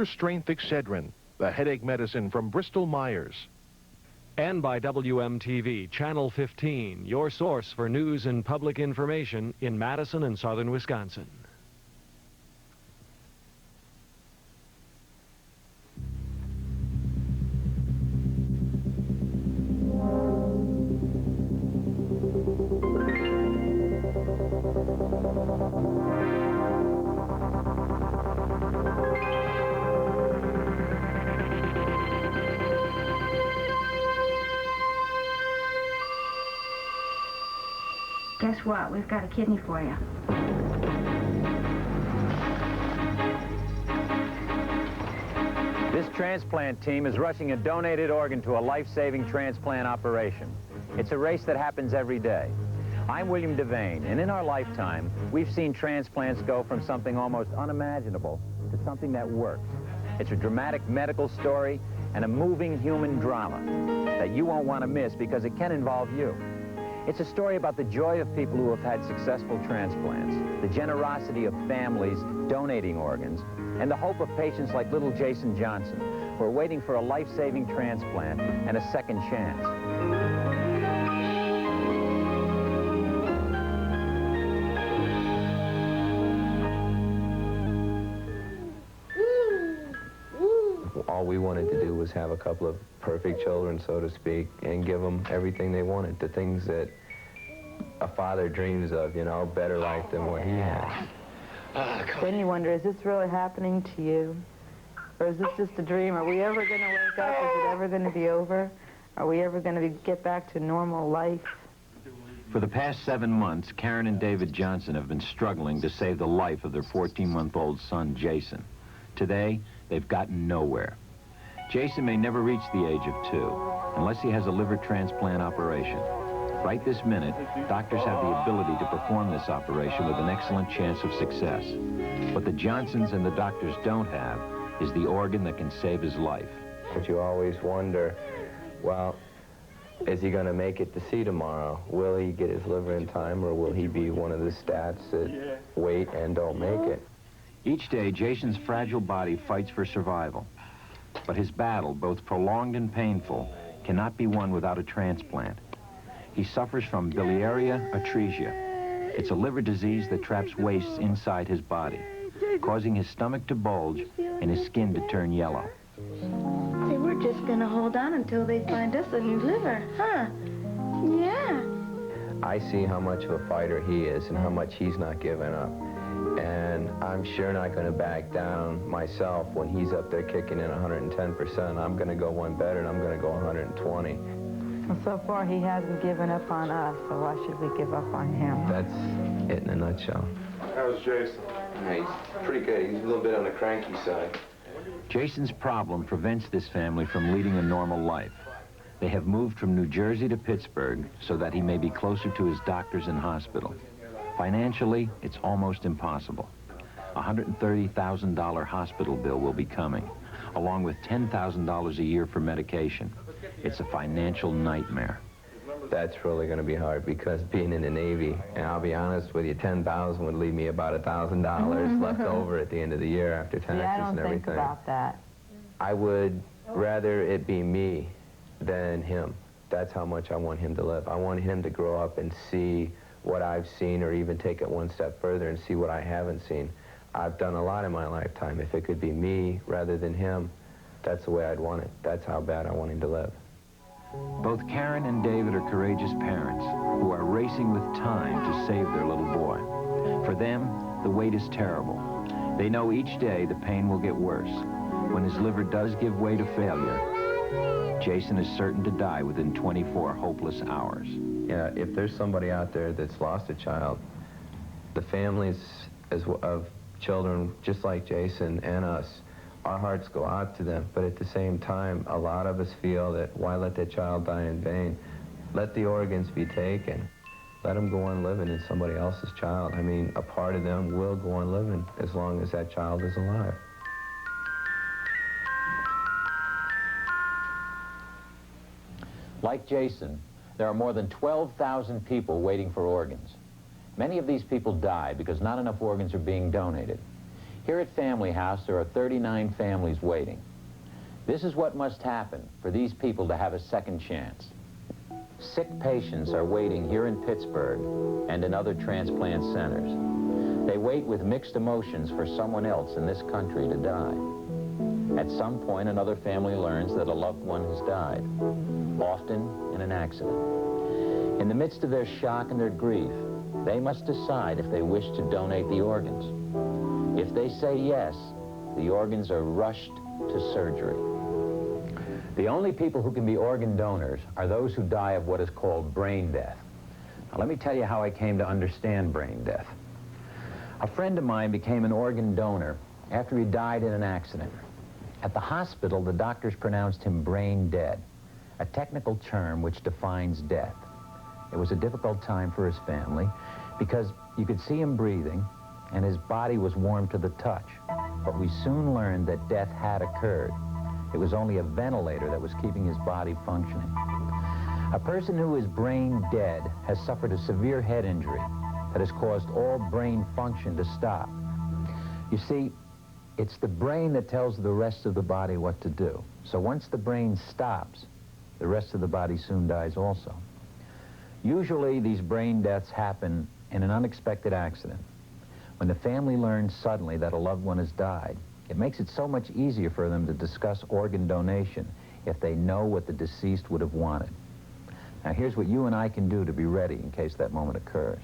Strength Excedrin, the headache medicine from Bristol-Myers. And by WMTV, Channel 15, your source for news and public information in Madison and southern Wisconsin. Guess what? We've got a kidney for you. This transplant team is rushing a donated organ to a life-saving transplant operation. It's a race that happens every day. I'm William Devane, and in our lifetime, we've seen transplants go from something almost unimaginable to something that works. It's a dramatic medical story and a moving human drama that you won't want to miss because it can involve you. It's a story about the joy of people who have had successful transplants, the generosity of families donating organs, and the hope of patients like little Jason Johnson, who are waiting for a life-saving transplant and a second chance. All we wanted to do was have a couple of perfect children, so to speak, and give them everything they wanted, the things that a father dreams of, you know, better life than what he has. Then you wonder, is this really happening to you? Or is this just a dream? Are we ever going to wake up? Is it ever going to be over? Are we ever going to get back to normal life? For the past 7 months, Karen and David Johnson have been struggling to save the life of their 14-month-old son, Jason. Today, they've gotten nowhere. Jason may never reach the age of 2 unless he has a liver transplant operation. Right this minute, doctors have the ability to perform this operation with an excellent chance of success. What the Johnsons and the doctors don't have is the organ that can save his life. But you always wonder, well, is he going to make it to see tomorrow? Will he get his liver in time, or will he be one of the stats that wait and don't make it? Each day, Jason's fragile body fights for survival. But his battle, both prolonged and painful, cannot be won without a transplant. He suffers from biliaria atresia. It's a liver disease that traps waste inside his body, causing his stomach to bulge and his skin to turn yellow. Say, we're just going to hold on until they find us a new liver, huh? Yeah. I see how much of a fighter he is and how much he's not giving up. And I'm sure not going to back down myself when he's up there kicking in 110%. I'm going to go one better, and I'm going to go 120. Well, so far, he hasn't given up on us, so why should we give up on him? That's it in a nutshell. How's Jason? He's pretty good. He's a little bit on the cranky side. Jason's problem prevents this family from leading a normal life. They have moved from New Jersey to Pittsburgh so that he may be closer to his doctors and hospital. Financially, it's almost impossible. A $130,000 hospital bill will be coming, along with $10,000 a year for medication. It's a financial nightmare. That's really going to be hard, because being in the Navy, and I'll be honest with you, $10,000 would leave me about $1,000 left over at the end of the year after taxes and everything. Yeah, I don't think about that. I would rather it be me than him. That's how much I want him to live. I want him to grow up and see what I've seen, or even take it one step further and see what I haven't seen. I've done a lot in my lifetime. If it could be me rather than him, that's the way I'd want it. That's how bad I want him to live. Both Karen and David are courageous parents who are racing with time to save their little boy. For them, the wait is terrible. They know each day the pain will get worse. When his liver does give way to failure, Jason is certain to die within 24 hopeless hours. Yeah, if there's somebody out there that's lost a child, the families of children just like Jason and us, our hearts go out to them. But at the same time, a lot of us feel that why let that child die in vain? Let the organs be taken. Let them go on living in somebody else's child. I mean, a part of them will go on living as long as that child is alive. Like Jason, there are more than 12,000 people waiting for organs. Many of these people die because not enough organs are being donated. Here at Family House, there are 39 families waiting. This is what must happen for these people to have a second chance. Sick patients are waiting here in Pittsburgh and in other transplant centers. They wait with mixed emotions for someone else in this country to die. At some point, another family learns that a loved one has died, often in an accident. In the midst of their shock and their grief, they must decide if they wish to donate the organs. If they say yes, the organs are rushed to surgery. The only people who can be organ donors are those who die of what is called brain death. Now, let me tell you how I came to understand brain death. A friend of mine became an organ donor after he died in an accident. At the hospital, the doctors pronounced him brain dead, a technical term which defines death. It was a difficult time for his family because you could see him breathing and his body was warm to the touch. But we soon learned that death had occurred. It was only a ventilator that was keeping his body functioning. A person who is brain dead has suffered a severe head injury that has caused all brain function to stop. You see, it's the brain that tells the rest of the body what to do. So once the brain stops, the rest of the body soon dies also. Usually these brain deaths happen in an unexpected accident. When the family learns suddenly that a loved one has died, It makes it so much easier for them to discuss organ donation if they know what the deceased would have wanted. Now, here's what you and I can do to be ready in case that moment occurs.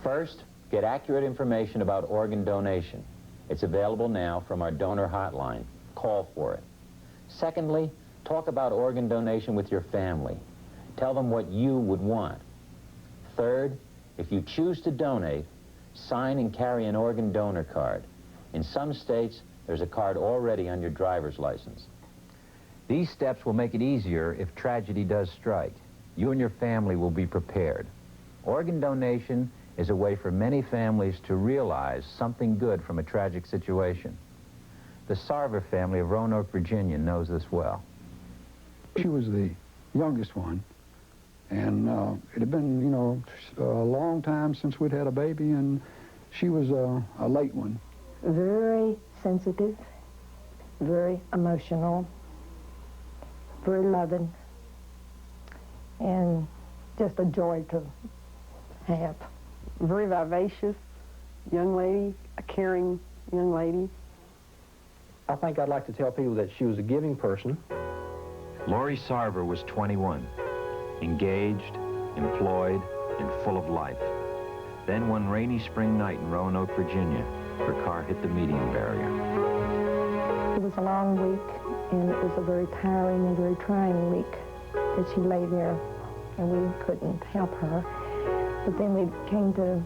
First, get accurate information about organ donation. It's available now from our donor hotline. Call for it. Secondly, talk about organ donation with your family. Tell them what you would want. Third, if you choose to donate, sign and carry an organ donor card. In some states, there's a card already on your driver's license. These steps will make it easier if tragedy does strike. You and your family will be prepared. Organ donation is a way for many families to realize something good from a tragic situation. The Sarver family of Roanoke, Virginia knows this well. She was the youngest one, and it had been, you know, a long time since we'd had a baby, and she was a late one. Very sensitive, very emotional, very loving, and just a joy to have. Very vivacious young lady, a caring young lady. I think I'd like to tell people that she was a giving person. Lori Sarver was 21, engaged, employed, and full of life. Then one rainy spring night in Roanoke, Virginia, her car hit the median barrier. It was a long week, and it was a very tiring and very trying week that she lay there, and we couldn't help her. But then we came to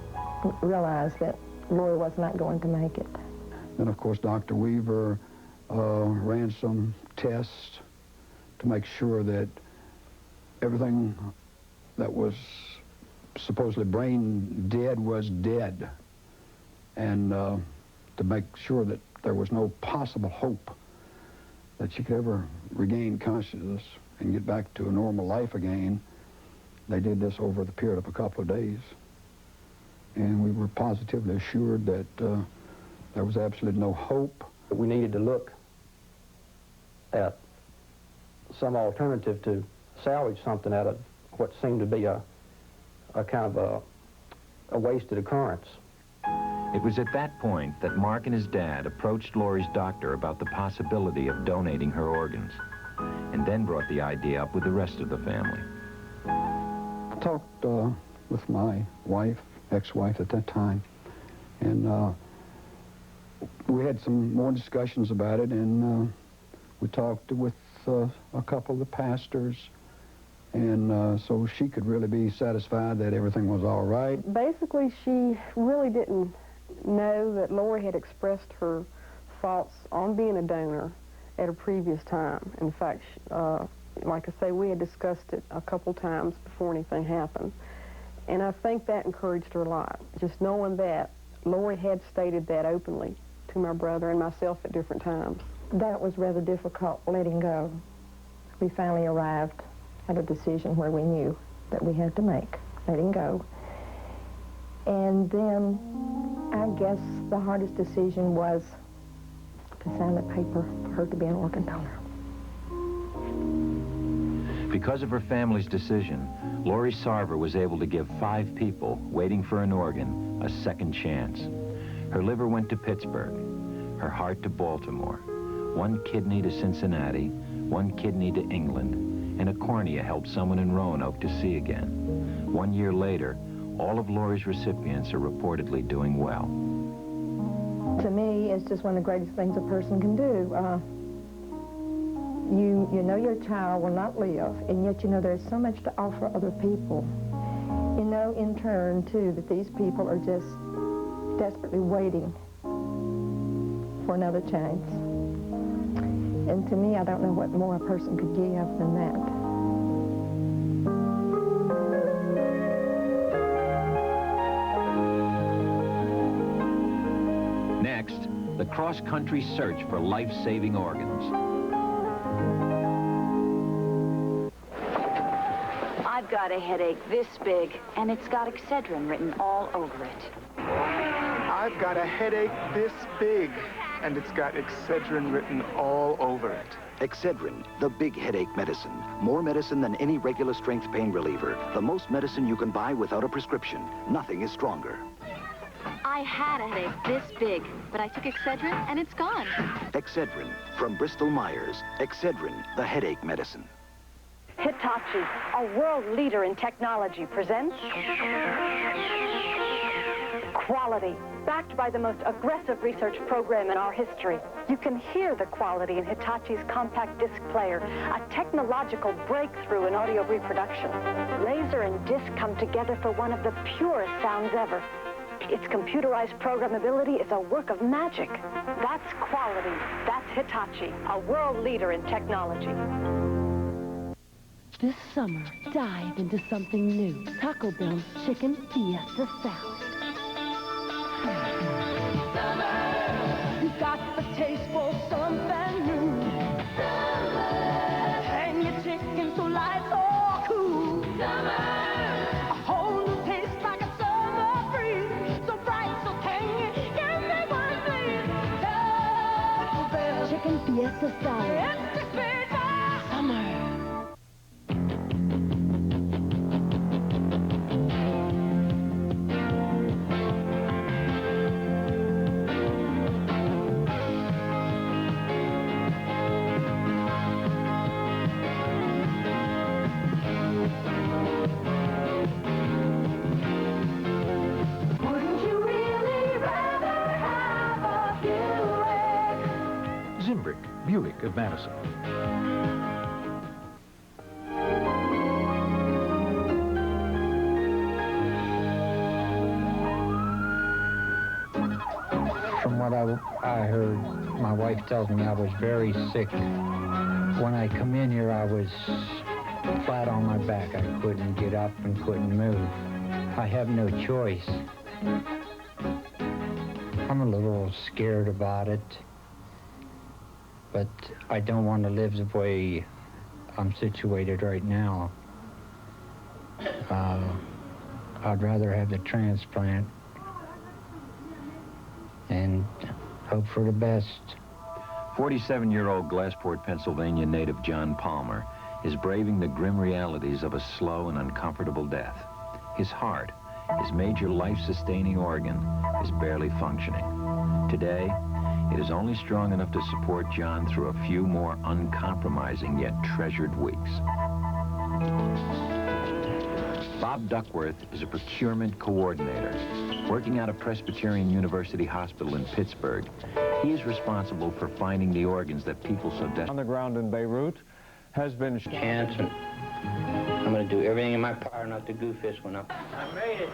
realize that Lori was not going to make it. Then, of course, Dr. Weaver ran some tests to make sure that everything that was supposedly brain dead was dead, and to make sure that there was no possible hope that she could ever regain consciousness and get back to a normal life again. They did this over the period of a couple of days, and we were positively assured that there was absolutely no hope. We needed to look at some alternative to salvage something out of what seemed to be a kind of a wasted occurrence. It was at that point that Mark and his dad approached Lori's doctor about the possibility of donating her organs, and then brought the idea up with the rest of the family. I talked with my wife, ex-wife at that time, and we had some more discussions about it, and we talked with a couple of the pastors, and so she could really be satisfied that everything was all right. Basically, she really didn't know that Lori had expressed her thoughts on being a donor at a previous time. In fact, like I say, we had discussed it a couple times before anything happened. And I think that encouraged her a lot, just knowing that Lori had stated that openly to my brother and myself at different times. That was rather difficult, letting go. We finally arrived at a decision where we knew that we had to make, letting go. And then I guess the hardest decision was to sign the paper for her to be an organ donor. Because of her family's decision, Lori Sarver was able to give 5 people waiting for an organ a second chance. Her liver went to Pittsburgh, her heart to Baltimore, 1 kidney to Cincinnati, 1 kidney to England, and a cornea helped someone in Roanoke to see again. 1 year later, all of Lori's recipients are reportedly doing well. To me, it's just one of the greatest things a person can do. You know your child will not live, and yet you know there's so much to offer other people. You know, in turn, too, that these people are just desperately waiting for another chance. And to me, I don't know what more a person could give than that. Next, the cross-country search for life-saving organs. I've got a headache this big, and it's got Excedrin written all over it. I've got a headache this big, and it's got Excedrin written all over it. Excedrin, the big headache medicine. More medicine than any regular strength pain reliever. The most medicine you can buy without a prescription. Nothing is stronger. I had a headache this big, but I took Excedrin and it's gone. Excedrin from Bristol-Myers. Excedrin, the headache medicine. Hitachi, a world leader in technology, presents quality, backed by the most aggressive research program in our history. You can hear the quality in Hitachi's compact disc player, a technological breakthrough in audio reproduction. Laser and disc come together for one of the purest sounds ever. Its computerized programmability is a work of magic. That's quality. That's Hitachi, a world leader in technology. This summer, dive into something new. Taco Bell's Chicken Fiesta Salad. You got the taste for something new. Hang your chicken so light or cool. A whole new taste like a summer breeze. So bright, so tangy, give me one please. Taco Bell Chicken Fiesta Salad. It's the spirit of summer. Buick of Madison. From what I heard, my wife tells me I was very sick. When I come in here, I was flat on my back. I couldn't get up and couldn't move. I have no choice. I'm a little scared about it. But I don't want to live the way I'm situated right now. I'd rather have the transplant and hope for the best. 47-year-old Glassport, Pennsylvania native John Palmer is braving the grim realities of a slow and uncomfortable death. His heart, his major life-sustaining organ, is barely functioning. Today, it is only strong enough to support John through a few more uncompromising yet treasured weeks. Bob Duckworth is a procurement coordinator. Working out of Presbyterian University Hospital in Pittsburgh, he is responsible for finding the organs that people so desperately... On the ground in Beirut has been... Cancer. I'm going to do everything in my power not to goof this one up. I made it.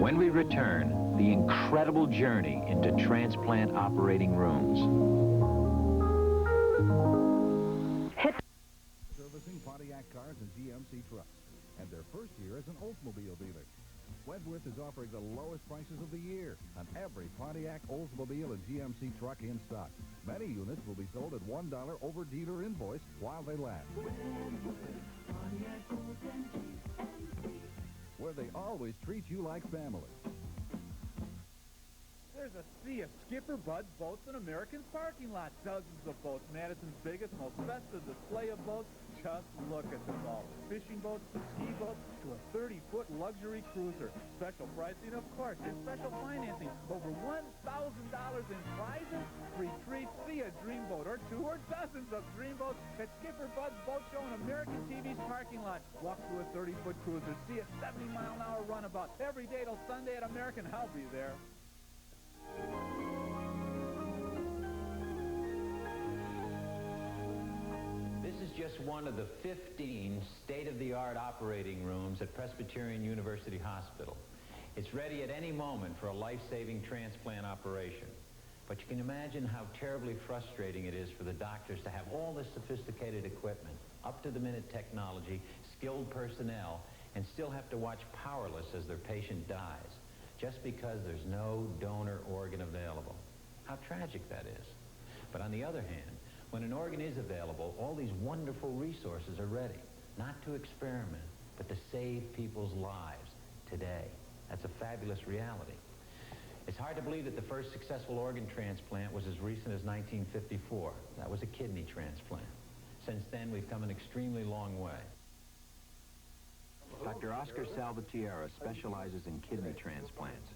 When we return, the incredible journey into transplant operating rooms. Servicing Pontiac cars and GMC trucks, and their first year as an Oldsmobile dealer. Wentworth is offering the lowest prices of the year on every Pontiac, Oldsmobile, and GMC truck in stock. Many units will be sold at $1 over dealer invoice while they last. Where they always treat you like family. There's a sea of Skipper Bud's boats in American's parking lot. Dozens of boats. Madison's biggest, most festive display of boats. Just look at them all. Fishing boats to ski boats to a 30-foot luxury cruiser. Special pricing, of course, and special financing. Over $1,000 in prizes. Free treats. See a dream boat or two or dozens of dream boats at Skipper Bud's Boat Show in American TV's parking lot. Walk through a 30-foot cruiser. See a 70-mile-an-hour runabout. Every day till Sunday at American. I'll be there. This is just one of the 15 state-of-the-art operating rooms at Presbyterian University Hospital. It's ready at any moment for a life-saving transplant operation. But you can imagine how terribly frustrating it is for the doctors to have all this sophisticated equipment, up-to-the-minute technology, skilled personnel, and still have to watch powerless as their patient dies, just because there's no donor organ available. How tragic that is. But on the other hand, when an organ is available, all these wonderful resources are ready, not to experiment, but to save people's lives today. That's a fabulous reality. It's hard to believe that the first successful organ transplant was as recent as 1954. That was a kidney transplant. Since then, we've come an extremely long way. Dr. Oscar Salvatierra specializes in kidney transplants.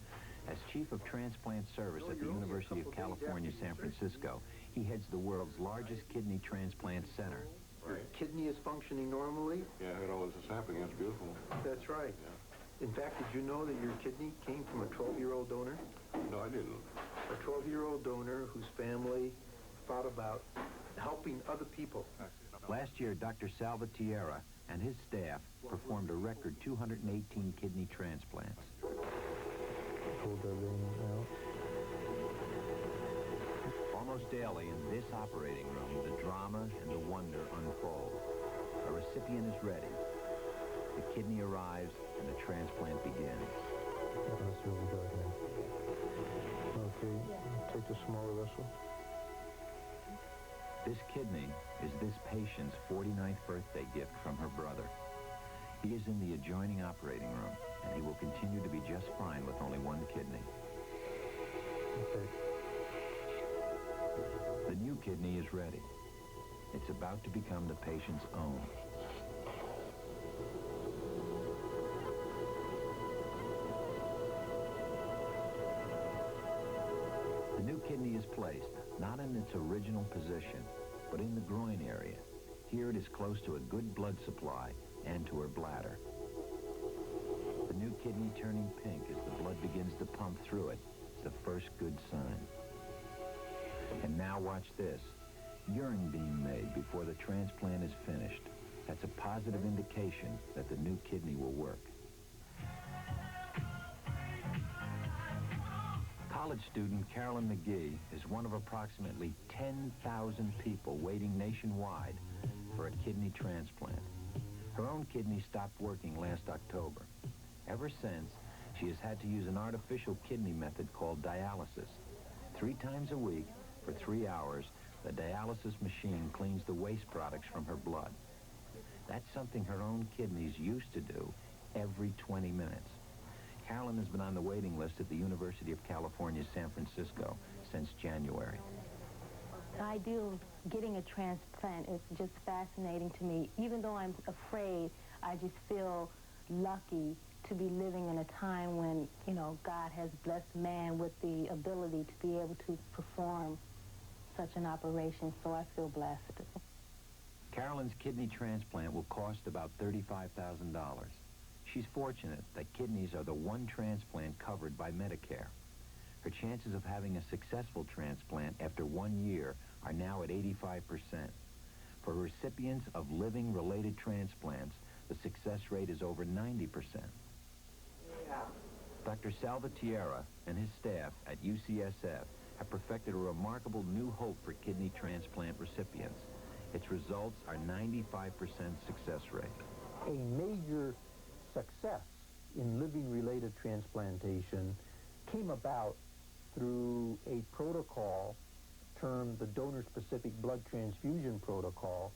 As Chief of Transplant Service at the University of California, San Francisco, he heads the world's largest kidney transplant center. Your kidney is functioning normally? Yeah, I heard all this is happening. It's beautiful. That's right. Yeah. In fact, did you know that your kidney came from a 12-year-old donor? No, I didn't. A 12-year-old donor whose family thought about helping other people. Last year, Dr. Salvatierra and his staff performed a record 218 kidney transplants. Pulled everything out. Almost daily in this operating room, the drama and the wonder unfold. A recipient is ready. The kidney arrives and the transplant begins. Let's see what we got here. Okay, take the smaller vessel. This kidney is this patient's 49th birthday gift from her brother. He is in the adjoining operating room, and he will continue to be just fine with only one kidney. Okay. The new kidney is ready. It's about to become the patient's own. The new kidney is placed, not in its original position, but in the groin area. Here it is close to a good blood supply and to her bladder. The new kidney turning pink as the blood begins to pump through it is the first good sign. And now watch this. Urine being made before the transplant is finished. That's a positive indication that the new kidney will work. College student Carolyn McGee is one of approximately 10,000 people waiting nationwide for a kidney transplant. Her own kidney stopped working last October. Ever since, she has had to use an artificial kidney method called dialysis. 3 times a week, for 3 hours, the dialysis machine cleans the waste products from her blood. That's something her own kidneys used to do every 20 minutes. Carolyn has been on the waiting list at the University of California, San Francisco since January. The idea of getting a transplant is just fascinating to me. Even though I'm afraid, I just feel lucky to be living in a time when, you know, God has blessed man with the ability to be able to perform such an operation, so I feel blessed. Carolyn's kidney transplant will cost about $35,000. She's fortunate that kidneys are the one transplant covered by Medicare. Her chances of having a successful transplant after 1 year are now at 85%. For recipients of living-related transplants, the success rate is over 90%. Dr. Salvatierra and his staff at UCSF have perfected a remarkable new hope for kidney transplant recipients. Its results are 95% success rate. A major success in living-related transplantation came about through a protocol termed the Donor-Specific Blood Transfusion Protocol.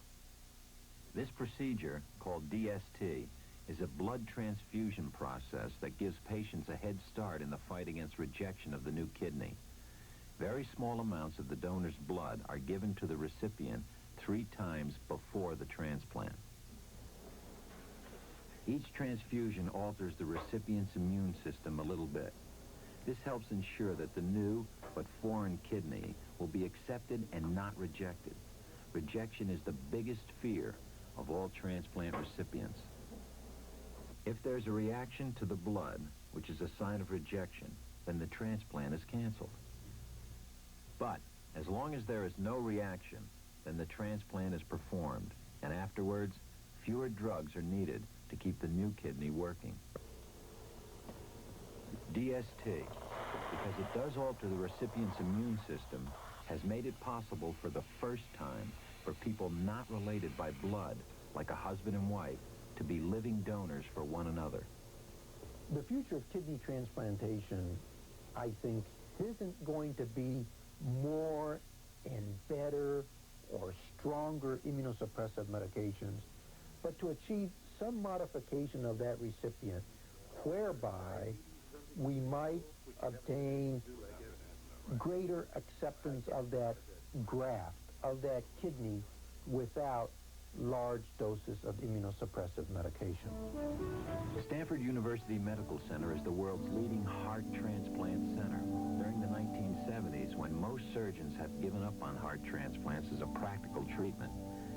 This procedure, called DST, is a blood transfusion process that gives patients a head start in the fight against rejection of the new kidney. Very small amounts of the donor's blood are given to the recipient 3 times before the transplant. Each transfusion alters the recipient's immune system a little bit. This helps ensure that the new but foreign kidney will be accepted and not rejected. Rejection is the biggest fear of all transplant recipients. If there's a reaction to the blood, which is a sign of rejection, then the transplant is canceled. But as long as there is no reaction, then the transplant is performed, and afterwards, fewer drugs are needed to keep the new kidney working. DST, because it does alter the recipient's immune system, has made it possible for the first time for people not related by blood, like a husband and wife, to be living donors for one another. The future of kidney transplantation, I think, isn't going to be more and better or stronger immunosuppressive medications, but to achieve some modification of that recipient whereby we might obtain greater acceptance of that graft, of that kidney, without large doses of immunosuppressive medication. Stanford University Medical Center is the world's leading heart transplant center. During the 1970s, when most surgeons had given up on heart transplants as a practical treatment,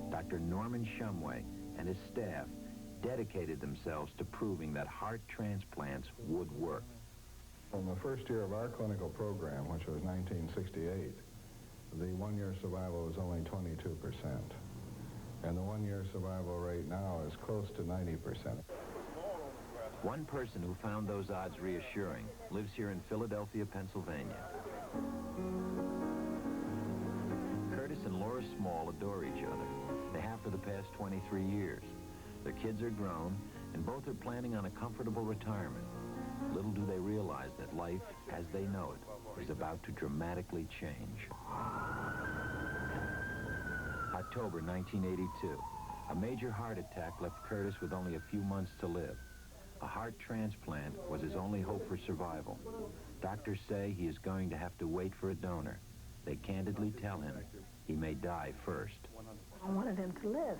Dr. Norman Shumway and his staff dedicated themselves to proving that heart transplants would work. In the first year of our clinical program, which was 1968, the one-year survival was only 22%. And the one-year survival rate now is close to 90%. One person who found those odds reassuring lives here in Philadelphia, Pennsylvania. Curtis and Laura Small adore each other. They have for the past 23 years. Their kids are grown, and both are planning on a comfortable retirement. Little do they realize that life, as they know it, is about to dramatically change. October 1982. A major heart attack left Curtis with only a few months to live. A heart transplant was his only hope for survival. Doctors say he is going to have to wait for a donor. They candidly tell him he may die first. I wanted him to live.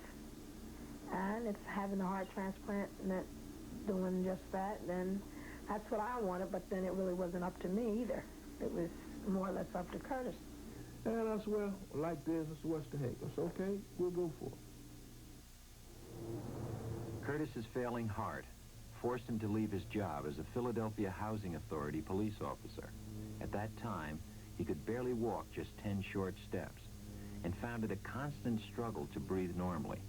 And if having a heart transplant meant doing just that, then that's what I wanted, but then it really wasn't up to me either. It was more or less up to Curtis. And I said, well, like this, I said, what's the heck? I said, okay, we'll go for it. Curtis's failing heart forced him to leave his job as a Philadelphia Housing Authority police officer. At that time, he could barely walk just 10 short steps and found it a constant struggle to breathe normally.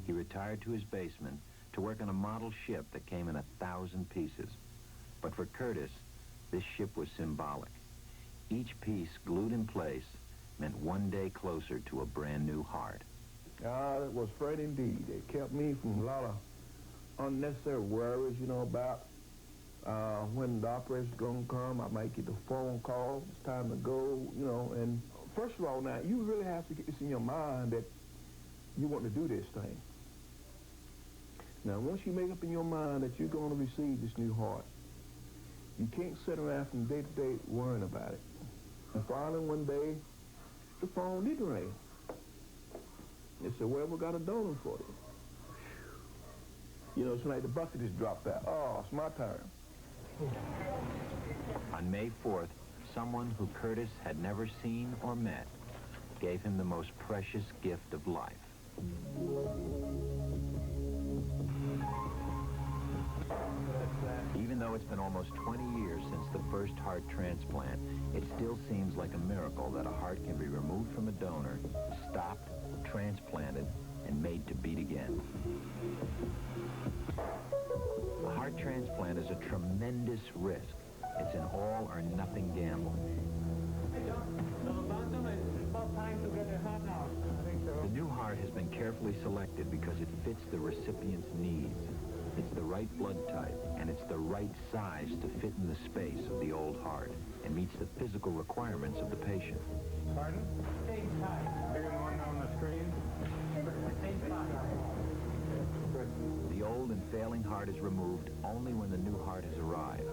He retired to his basement to work on a model ship that came in 1,000 pieces. But for Curtis, this ship was symbolic. Each piece glued in place meant one day closer to a brand new heart. It was afraid indeed. It kept me from a lot of unnecessary worries, you know, about when the operation's going to come. I might get a phone call, it's time to go, you know. And first of all, now, you really have to get this in your mind that you want to do this thing. Now, once you make up in your mind that you're going to receive this new heart, you can't sit around from day to day worrying about it. And finally, one day, the phone did ring. They said, well, we got a donor for you. You know, it's like the bucket is dropped out. Oh, it's my turn. On May 4th, someone who Curtis had never seen or met gave him the most precious gift of life. Even though it's been almost 20 years since the first heart transplant, it still seems like a miracle that a heart can be removed from a donor, stopped, transplanted, and made to beat again. A heart transplant is a tremendous risk. It's an all-or-nothing gamble. The new heart has been carefully selected because it fits the recipient's needs. It's the right blood type, and it's the right size to fit in the space of the old heart and meets the physical requirements of the patient. Pardon? Same size. Bigger than one on the screen? Same size. The old and failing heart is removed only when the new heart has arrived.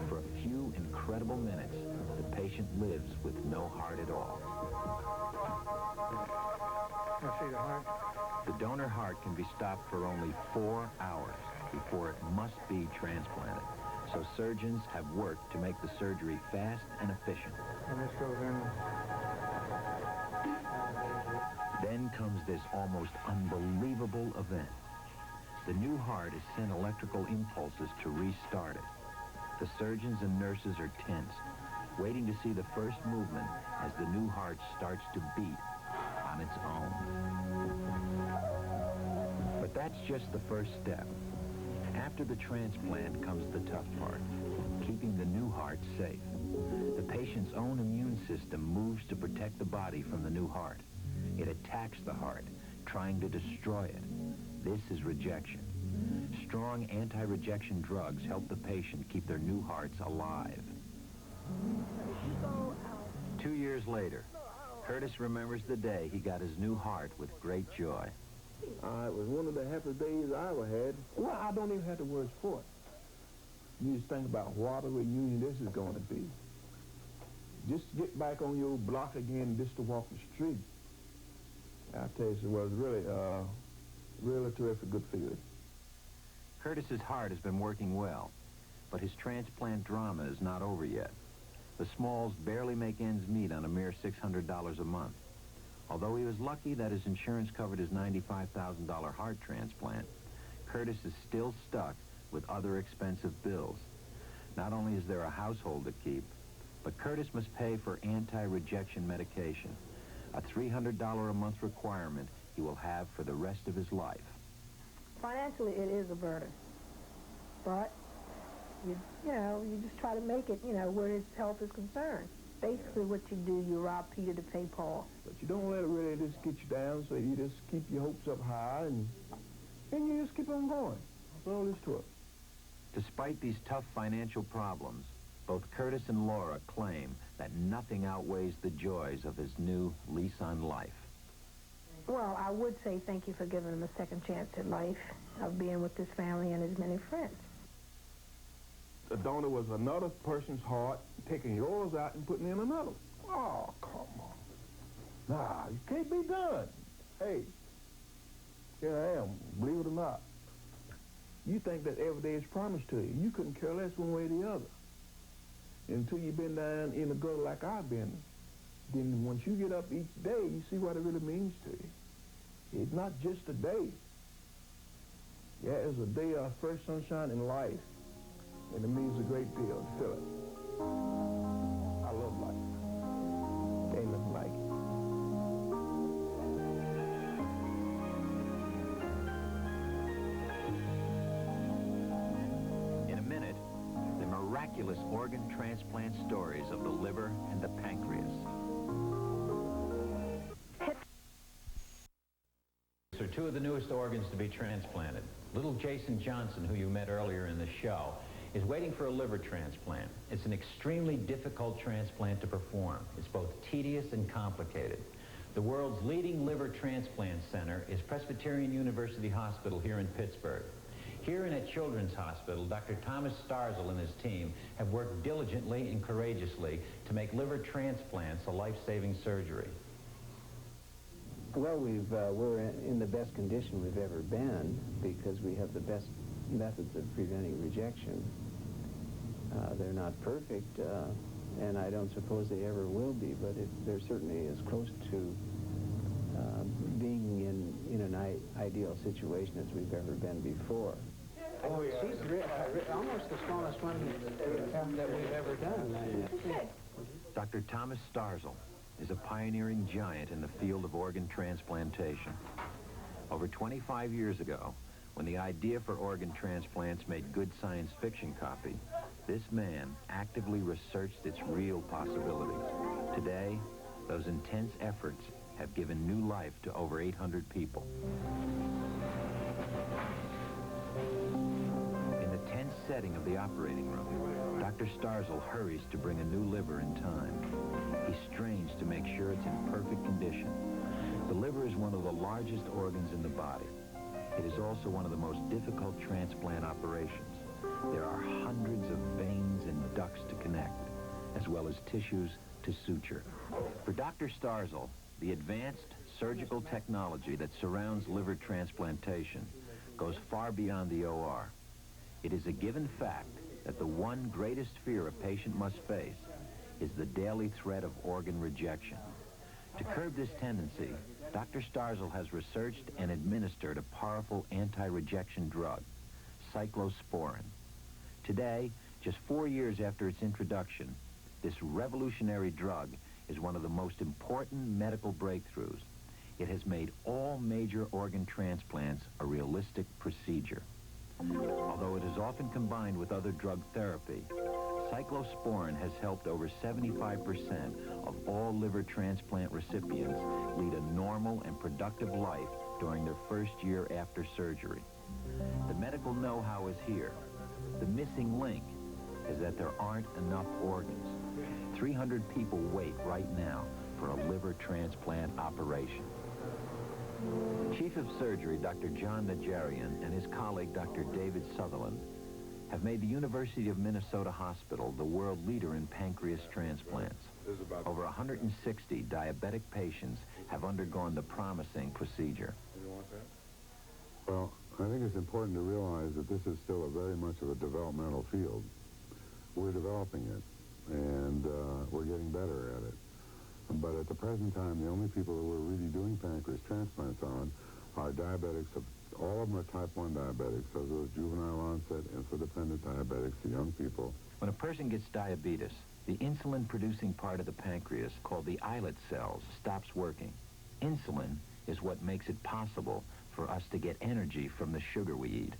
For a few incredible minutes, the patient lives with no heart at all. Can I see the heart? The donor heart can be stopped for only 4 hours before it must be transplanted. So surgeons have worked to make the surgery fast and efficient. And this goes in. Then comes this almost unbelievable event. The new heart is sent electrical impulses to restart it. The surgeons and nurses are tense, waiting to see the first movement as the new heart starts to beat on its own. But that's just the first step. After the transplant comes the tough part, keeping the new heart safe. The patient's own immune system moves to protect the body from the new heart. It attacks the heart, trying to destroy it. This is rejection. Strong anti-rejection drugs help the patient keep their new hearts alive. 2 years later, Curtis remembers the day he got his new heart with great joy. It was one of the happiest days I ever had. Well, I don't even have the words for it. You just think about what a reunion this is going to be. Just to get back on your block again, just to walk the street. I tell you, it was really really terrific, good feeling. Curtis's heart has been working well, but his transplant drama is not over yet. The Smalls barely make ends meet on a mere $600 a month. Although he was lucky that his insurance covered his $95,000 heart transplant, Curtis is still stuck with other expensive bills. Not only is there a household to keep, but Curtis must pay for anti-rejection medication, a $300 a month requirement he will have for the rest of his life. Financially, it is a burden, but you just try to make it, where his health is concerned. Basically, what you do, you rob Peter to pay Paul. But you don't let it really just get you down, so you just keep your hopes up high, and you just keep on going. That's all there is to it. Despite these tough financial problems, both Curtis and Laura claim that nothing outweighs the joys of his new lease on life. Well, I would say thank you for giving him a second chance at life, of being with his family and his many friends. The donor was another person's heart, taking yours out and putting in another. Oh, come on. Nah, you can't be done. Hey, here I am, believe it or not. You think that every day is promised to you. You couldn't care less one way or the other. Until you've been down in the gutter like I've been. Then once you get up each day, you see what it really means to you. It's not just a day. Yeah, it's a day of fresh sunshine in life. And it means a great deal to feel it. I love life. Ain't nothing like it. In a minute, the miraculous organ transplant stories of the liver and the pancreas. Are two of the newest organs to be transplanted. Little Jason Johnson, who you met earlier in the show, is waiting for a liver transplant. It's an extremely difficult transplant to perform. It's both tedious and complicated. The world's leading liver transplant center is Presbyterian University Hospital here in Pittsburgh. Here and at Children's Hospital, Dr. Thomas Starzl and his team have worked diligently and courageously to make liver transplants a life-saving surgery. Well, we're in the best condition we've ever been because we have the best methods of preventing rejection. They're not perfect, and I don't suppose they ever will be, but they're certainly as close to being in an ideal situation as we've ever been before. Oh, yeah. She's almost the smallest one that we've ever done. Dr. Thomas Starzl is a pioneering giant in the field of organ transplantation. Over 25 years ago, when the idea for organ transplants made good science fiction copy, this man actively researched its real possibilities. Today, those intense efforts have given new life to over 800 people. In the tense setting of the operating room, Dr. Starzl hurries to bring a new liver in time. He strains to make sure it's in perfect condition. The liver is one of the largest organs in the body. It is also one of the most difficult transplant operations. There are hundreds of veins and ducts to connect, as well as tissues to suture. For Dr. Starzl, the advanced surgical technology that surrounds liver transplantation goes far beyond the OR. It is a given fact that the one greatest fear a patient must face is the daily threat of organ rejection. To curb this tendency, Dr. Starzl has researched and administered a powerful anti-rejection drug, cyclosporin. Today, just 4 years after its introduction, this revolutionary drug is one of the most important medical breakthroughs. It has made all major organ transplants a realistic procedure. Although it is often combined with other drug therapy, cyclosporin has helped over 75% of all liver transplant recipients lead a normal and productive life during their first year after surgery. The medical know-how is here. The missing link is that there aren't enough organs. 300 people wait right now for a liver transplant operation. Chief of Surgery Dr. John Najarian and his colleague Dr. David Sutherland have made the University of Minnesota Hospital the world leader in pancreas transplants. Over 160 diabetic patients have undergone the promising procedure. Well, I think it's important to realize that this is still a very much of a developmental field. We're developing it, and we're getting better at it. But at the present time, the only people that we're really doing pancreas transplants on are diabetics. All of them are type 1 diabetics. Those are juvenile onset, insulin-dependent diabetics, the young people. When a person gets diabetes, the insulin-producing part of the pancreas, called the islet cells, stops working. Insulin is what makes it possible for us to get energy from the sugar we eat.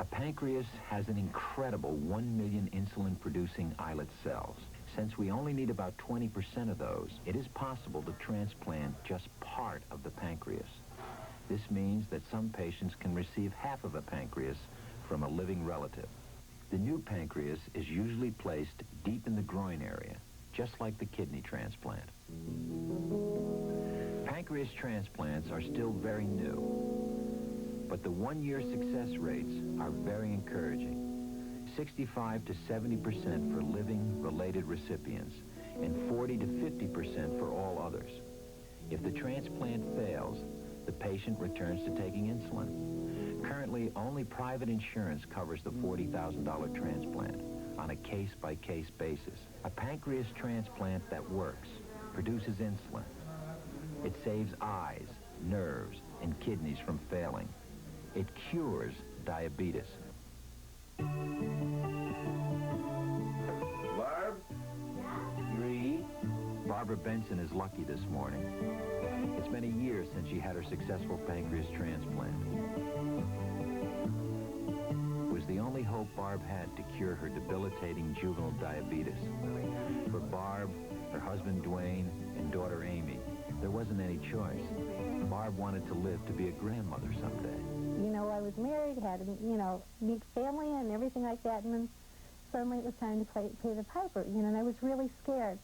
A pancreas has an incredible 1 million insulin-producing islet cells. Since we only need about 20% of those, it is possible to transplant just part of the pancreas. This means that some patients can receive half of a pancreas from a living relative. The new pancreas is usually placed deep in the groin area, just like the kidney transplant. Pancreas transplants are still very new, but the one-year success rates are very encouraging. 65 to 70% for living related recipients and 40 to 50% for all others. If the transplant fails, the patient returns to taking insulin. Currently, only private insurance covers the $40,000 transplant on a case-by-case basis. A pancreas transplant that works produces insulin. It saves eyes, nerves, and kidneys from failing. It cures diabetes. Barb? Reed? Barbara Benson is lucky this morning. It's been a year since she had her successful pancreas transplant. It was the only hope Barb had to cure her debilitating juvenile diabetes. For Barb, her husband Dwayne, and daughter Amy, there wasn't any choice. Barb wanted to live to be a grandmother someday. You know, I was married, had, neat family and everything like that, and then suddenly it was time to pay the piper, and I was really scared.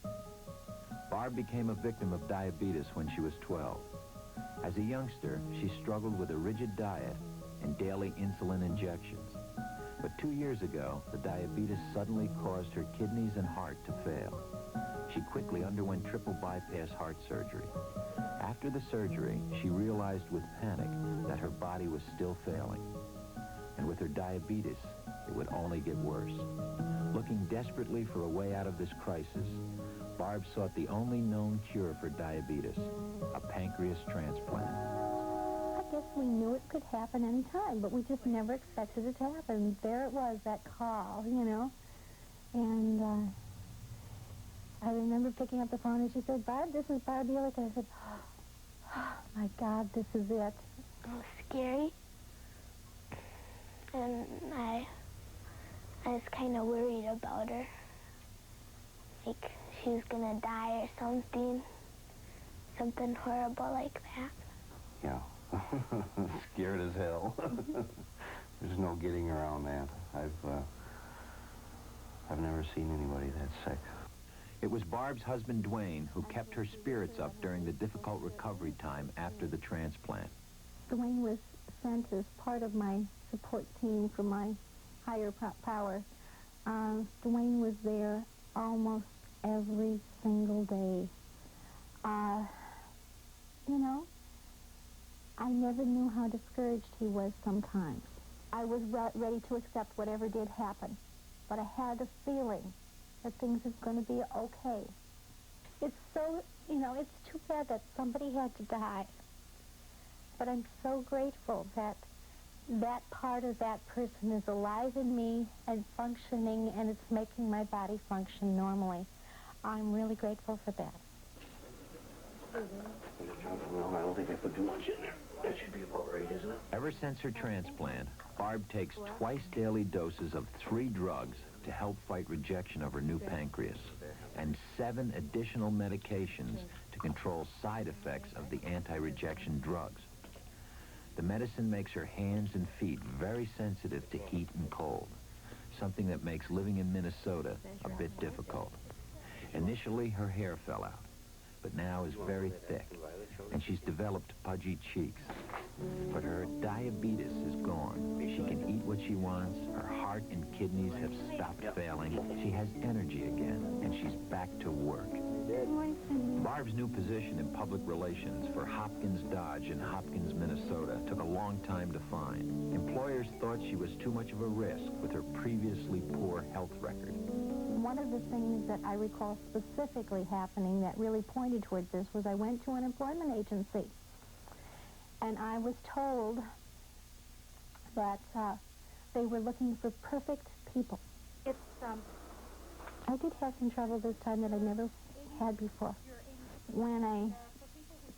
Barb became a victim of diabetes when she was 12. As a youngster, she struggled with a rigid diet and daily insulin injections. But 2 years ago, the diabetes suddenly caused her kidneys and heart to fail. She quickly underwent triple bypass heart surgery. After the surgery, she realized with panic that her body was still failing. And with her diabetes, it would only get worse. Looking desperately for a way out of this crisis, Barb sought the only known cure for diabetes, a pancreas transplant. I guess we knew it could happen any time, but we just never expected it to happen. There it was, that call, and I remember picking up the phone and she said, "Barb, this is Barb Ehrlich." I said, "Oh my God, this is it." It was scary, and I was kind of worried about her. Like she was gonna die or something horrible like that. Yeah, scared as hell. There's no getting around that. I've never seen anybody that sick. It was Barb's husband, Dwayne, who kept her spirits up during the difficult recovery time after the transplant. Dwayne was sent as part of my support team for my higher power. Dwayne was there almost every single day. I never knew how discouraged he was sometimes. I was ready to accept whatever did happen, but I had a feeling that things are going to be okay. It's so, it's too bad that somebody had to die. But I'm so grateful that that part of that person is alive in me and functioning, and it's making my body function normally. I'm really grateful for that. Well, I don't think I put too much in there. That should be about right, isn't it? Ever since her transplant, Barb takes twice daily doses of 3 drugs to help fight rejection of her new pancreas, and 7 additional medications to control side effects of the anti-rejection drugs. The medicine makes her hands and feet very sensitive to heat and cold, something that makes living in Minnesota a bit difficult. Initially, her hair fell out, but now is very thick, and she's developed pudgy cheeks. But her diabetes is gone. She can eat what she wants, her heart heart and kidneys have stopped failing, she has energy again, and she's back to work. Barb's new position in public relations for Hopkins Dodge in Hopkins, Minnesota took a long time to find. Employers thought she was too much of a risk with her previously poor health record. One of the things that I recall specifically happening that really pointed towards this was I went to an employment agency, and I was told that they were looking for perfect people. I did have some trouble this time that I never had before. When I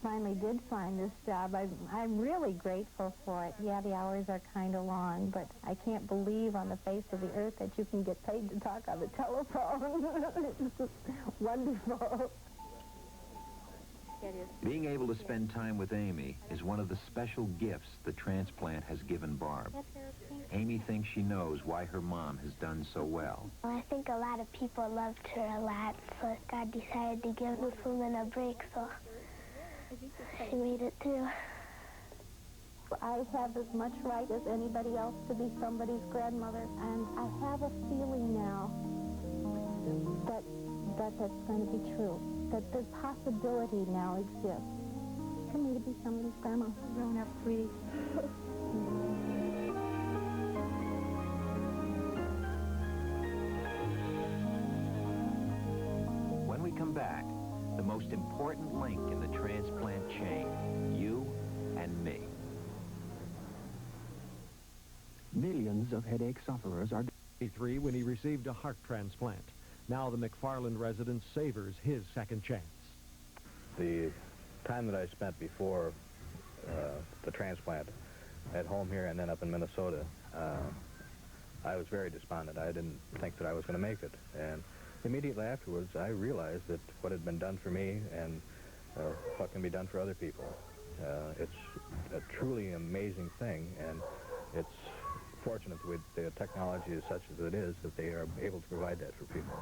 finally did find this job, I'm really grateful for it. Yeah, the hours are kind of long, but I can't believe on the face of the earth that you can get paid to talk on the telephone. It's just wonderful. Being able to spend time with Amy is one of the special gifts the transplant has given Barb. Amy thinks she knows why her mom has done so well. I think a lot of people loved her a lot, so God decided to give this woman a break, so she made it too. I have as much right as anybody else to be somebody's grandmother, and I have a feeling now that that's going to be true, that the possibility now exists for me to be somebody's grandma. Grown up, sweetie. When we come back, the most important link in the transplant chain, you and me. Millions of headache sufferers are 23 when he received a heart transplant. Now the McFarland resident savors his second chance. The time that I spent before the transplant at home here and then up in Minnesota, I was very despondent. I didn't think that I was going to make it. And immediately afterwards, I realized that what had been done for me and what can be done for other people. It's a truly amazing thing, and it's fortunate that the technology is such as it is that they are able to provide that for people.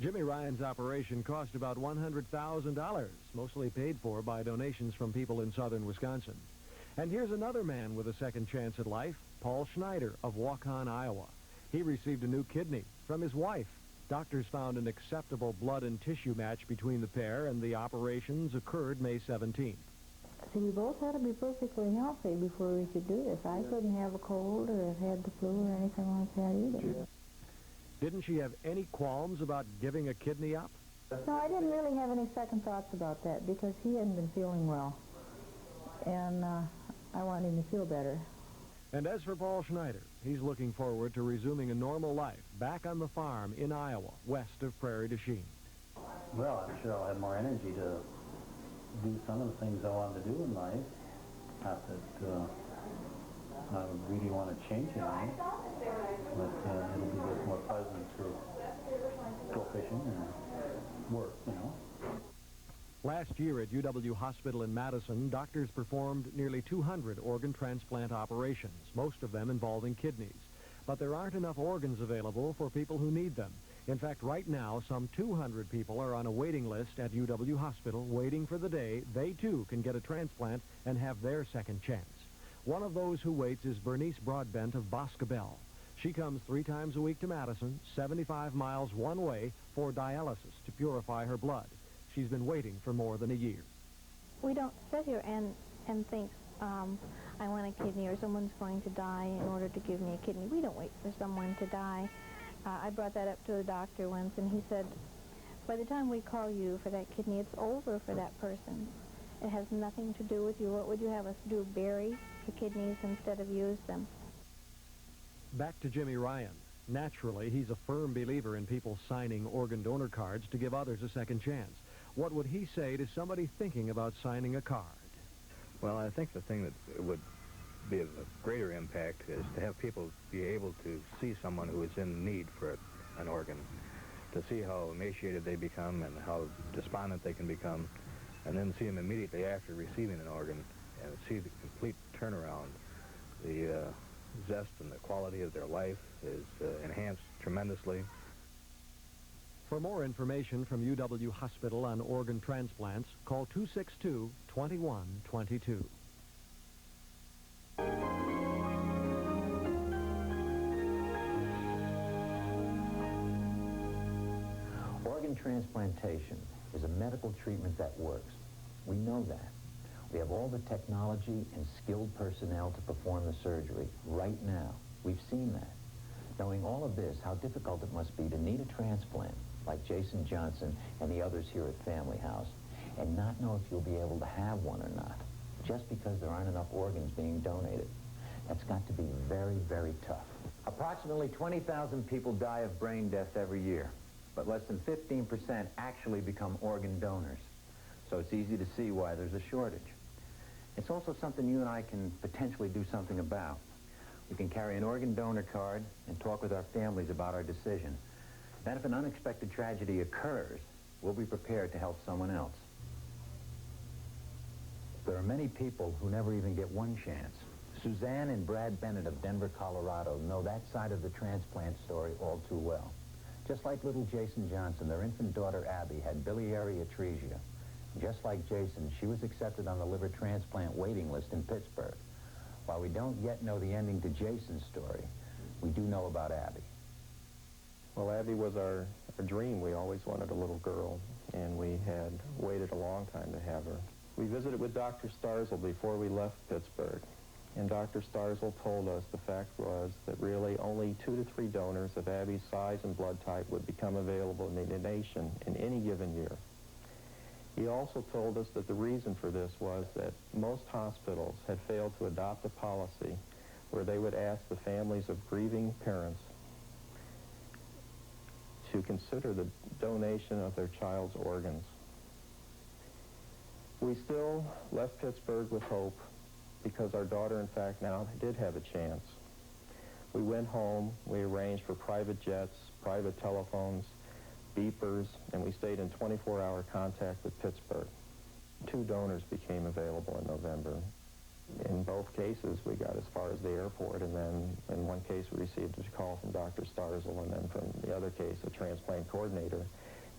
Jimmy Ryan's operation cost about $100,000, mostly paid for by donations from people in southern Wisconsin. And here's another man with a second chance at life, Paul Schneider of Waukon, Iowa. He received a new kidney from his wife. Doctors found an acceptable blood and tissue match between the pair, and the operations occurred May 17th. See, we both had to be perfectly healthy before we could do this. I couldn't have a cold or have had the flu or anything like that either. Didn't she have any qualms about giving a kidney up? No, I didn't really have any second thoughts about that because he hadn't been feeling well. And I wanted him to feel better. And as for Paul Schneider, he's looking forward to resuming a normal life back on the farm in Iowa, west of Prairie du Chien. Well, I'm sure I'll have more energy to do some of the things I want to do in life. Not that I really want to change anything, but it'll be just more pleasant to go fishing and work, you know. Last year at UW Hospital in Madison, doctors performed nearly 200 organ transplant operations, most of them involving kidneys. But there aren't enough organs available for people who need them. In fact, right now, some 200 people are on a waiting list at UW Hospital waiting for the day they, too, can get a transplant and have their second chance. One of those who waits is Bernice Broadbent of Boscobel. She comes 3 times a week to Madison, 75 miles one way, for dialysis to purify her blood. She's been waiting for more than a year. We don't sit here and think, I want a kidney or someone's going to die in order to give me a kidney. We don't wait for someone to die. I brought that up to the doctor once, and he said, by the time we call you for that kidney, it's over for that person. It has nothing to do with you. What would you have us do, bury the kidneys instead of use them? Back to Jimmy Ryan. Naturally, he's a firm believer in people signing organ donor cards to give others a second chance. What would he say to somebody thinking about signing a card? Well, I think the thing that would be of a greater impact is to have people be able to see someone who is in need for an organ, to see how emaciated they become and how despondent they can become, and then see them immediately after receiving an organ and see the complete turnaround. The zest and the quality of their life is enhanced tremendously. For more information from UW Hospital on organ transplants, call 262-2122. Organ transplantation is a medical treatment that works. We know that. We have all the technology and skilled personnel to perform the surgery right now. We've seen that. Knowing all of this, how difficult it must be to need a transplant, like Jason Johnson and the others here at Family House, and not know if you'll be able to have one or not, just because there aren't enough organs being donated. That's got to be very, very tough. Approximately 20,000 people die of brain death every year, but less than 15% actually become organ donors. So it's easy to see why there's a shortage. It's also something you and I can potentially do something about. We can carry an organ donor card and talk with our families about our decision. Then if an unexpected tragedy occurs, we'll be prepared to help someone else. There are many people who never even get one chance. Suzanne and Brad Bennett of Denver, Colorado know that side of the transplant story all too well. Just like little Jason Johnson, their infant daughter Abby had biliary atresia. Just like Jason, she was accepted on the liver transplant waiting list in Pittsburgh. While we don't yet know the ending to Jason's story, we do know about Abby. Well, Abby was our dream. We always wanted a little girl, and we had waited a long time to have her. We visited with Dr. Starzl before we left Pittsburgh, and Dr. Starzl told us the fact was that really only 2 to 3 donors of Abby's size and blood type would become available in the nation in any given year. He also told us that the reason for this was that most hospitals had failed to adopt a policy where they would ask the families of grieving parents to consider the donation of their child's organs. We still left Pittsburgh with hope because our daughter, in fact, now did have a chance. We went home, we arranged for private jets, private telephones, beepers, and we stayed in 24-hour contact with Pittsburgh. 2 donors became available in November. In both cases, we got as far as the airport, and then in one case we received a call from Dr. Starzl, and then from the other case, a transplant coordinator,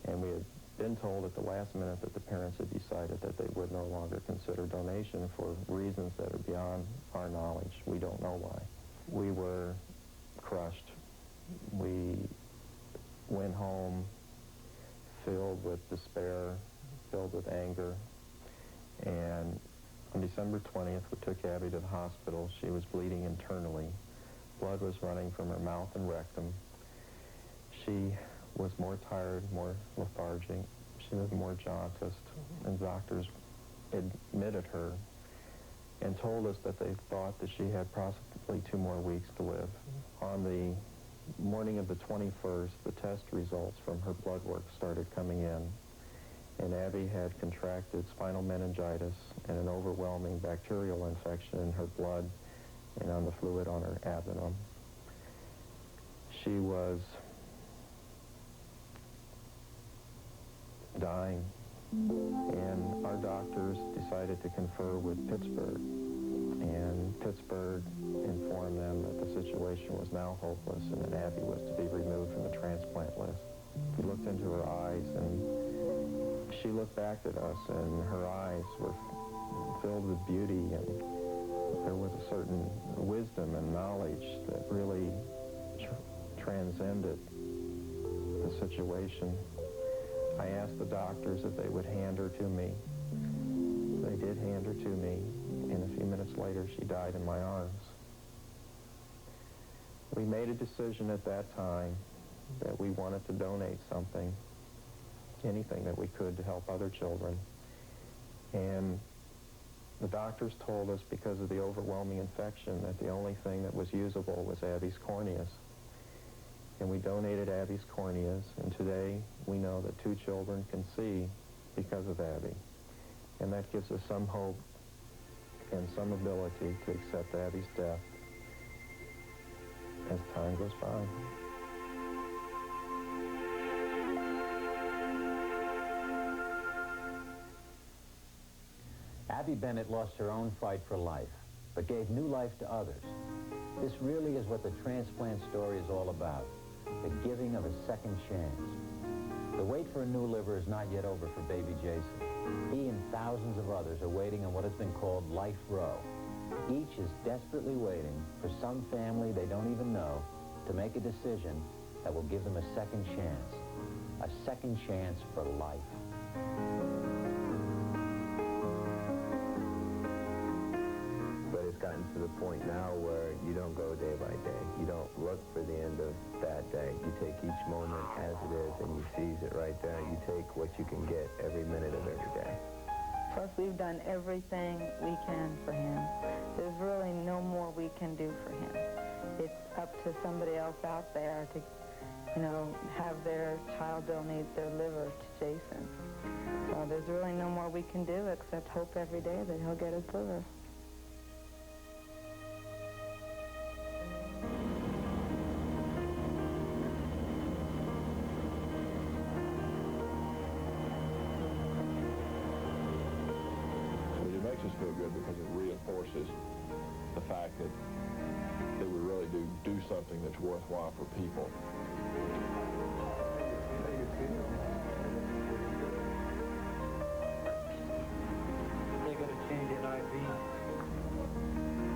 and we had been told at the last minute that the parents had decided that they would no longer consider donation for reasons that are beyond our knowledge. We don't know why. We were crushed. We went home filled with despair, filled with anger, and on December 20th, we took Abby to the hospital. She was bleeding internally. Blood was running from her mouth and rectum. She was more tired, more lethargic. She was more jaundiced, and doctors admitted her and told us that they thought that she had possibly 2 more weeks to live. On the morning of the 21st, the test results from her blood work started coming in, and Abby had contracted spinal meningitis and an overwhelming bacterial infection in her blood and on the fluid on her abdomen. She was dying, and our doctors decided to confer with Pittsburgh, and Pittsburgh informed them that the situation was now hopeless and that Abby was to be removed from the transplant list. We looked into her eyes, and she looked back at us, and her eyes were filled with beauty, and there was a certain wisdom and knowledge that really transcended the situation. I asked the doctors if they would hand her to me. They did hand her to me, and a few minutes later she died in my arms. We made a decision at that time that we wanted to donate something, anything that we could, to help other children. And the doctors told us, because of the overwhelming infection, that the only thing that was usable was Abby's corneas. And we donated Abby's corneas, and today we know that 2 children can see because of Abby. And that gives us some hope and some ability to accept Abby's death as time goes by. Abby Bennett lost her own fight for life, but gave new life to others. This really is what the transplant story is all about, the giving of a second chance. The wait for a new liver is not yet over for baby Jason. He and thousands of others are waiting on what has been called life row. Each is desperately waiting for some family they don't even know to make a decision that will give them a second chance. a second chance for life. But it's gotten to the point now where you don't go day by day. You don't look for the end of that day. You take each moment as it is and you seize it right there. You take what you can get every minute of every day. Plus, we've done everything we can for him. There's really no more we can do for him. It's up to somebody else out there to, you know, have their child donate their liver to Jason. So there's really no more we can do except hope every day that he'll get his liver. It makes us feel good because it reinforces the fact that we really do something that's worthwhile for people. They got to change an IV.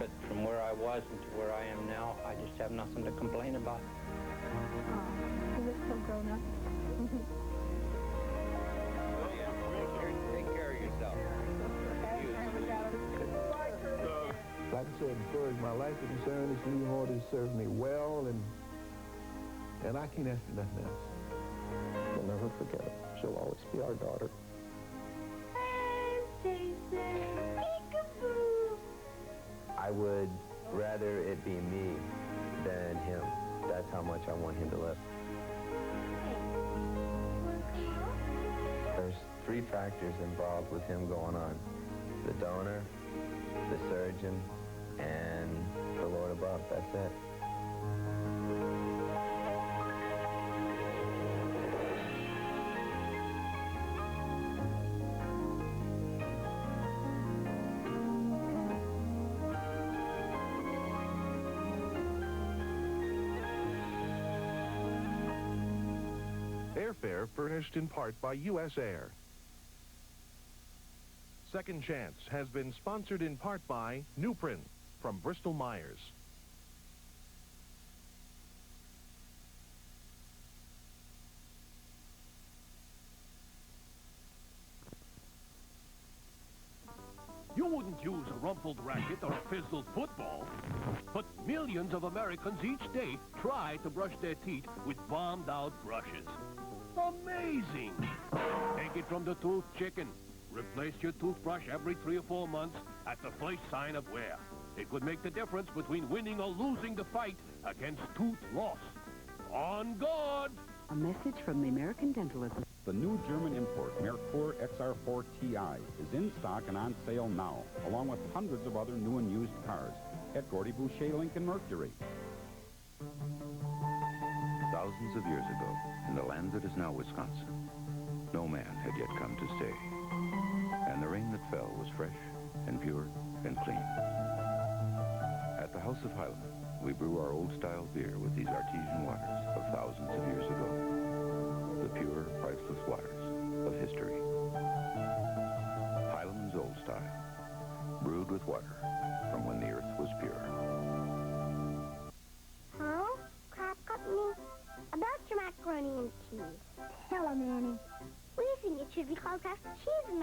But from where I was and to where I am now, I just have nothing to complain about. He looks so grown up. Take care of yourself. Like I said, as far as my life is concerned, this new heart has served me well, and I can't ask for nothing else. We'll never forget it. She'll always be our daughter. I would rather it be me than him. That's how much I want him to live. There's 3 factors involved with him going on. The donor, the surgeon, and the Lord above. That's it. Airfare furnished in part by U.S. Air. Second Chance has been sponsored in part by Newprint from Bristol Myers. You wouldn't use a rumpled racket or a fizzled football, but millions of Americans each day try to brush their teeth with bombed-out brushes. Amazing! Take it from the tooth chicken. Replace your toothbrush every 3 or 4 months at the first sign of wear. It could make the difference between winning or losing the fight against tooth loss. On guard! A message from the American Dental Association. The new German import, Merkur XR4 TI, is in stock and on sale now, along with hundreds of other new and used cars at Gordy Boucher Lincoln Mercury. Thousands of years ago, in the land that is now Wisconsin, no man had yet come to stay. And the rain that fell was fresh and pure and clean. At the House of Heilemann, we brew our old-style beer with these artesian waters of thousands of years ago. The pure, priceless waters of history. Heilemann's Old Style, brewed with water from when the earth was pure. Huh? Crap Company? About your macaroni and cheese. Hello, Manny. We think it should be called Kraft Cheese and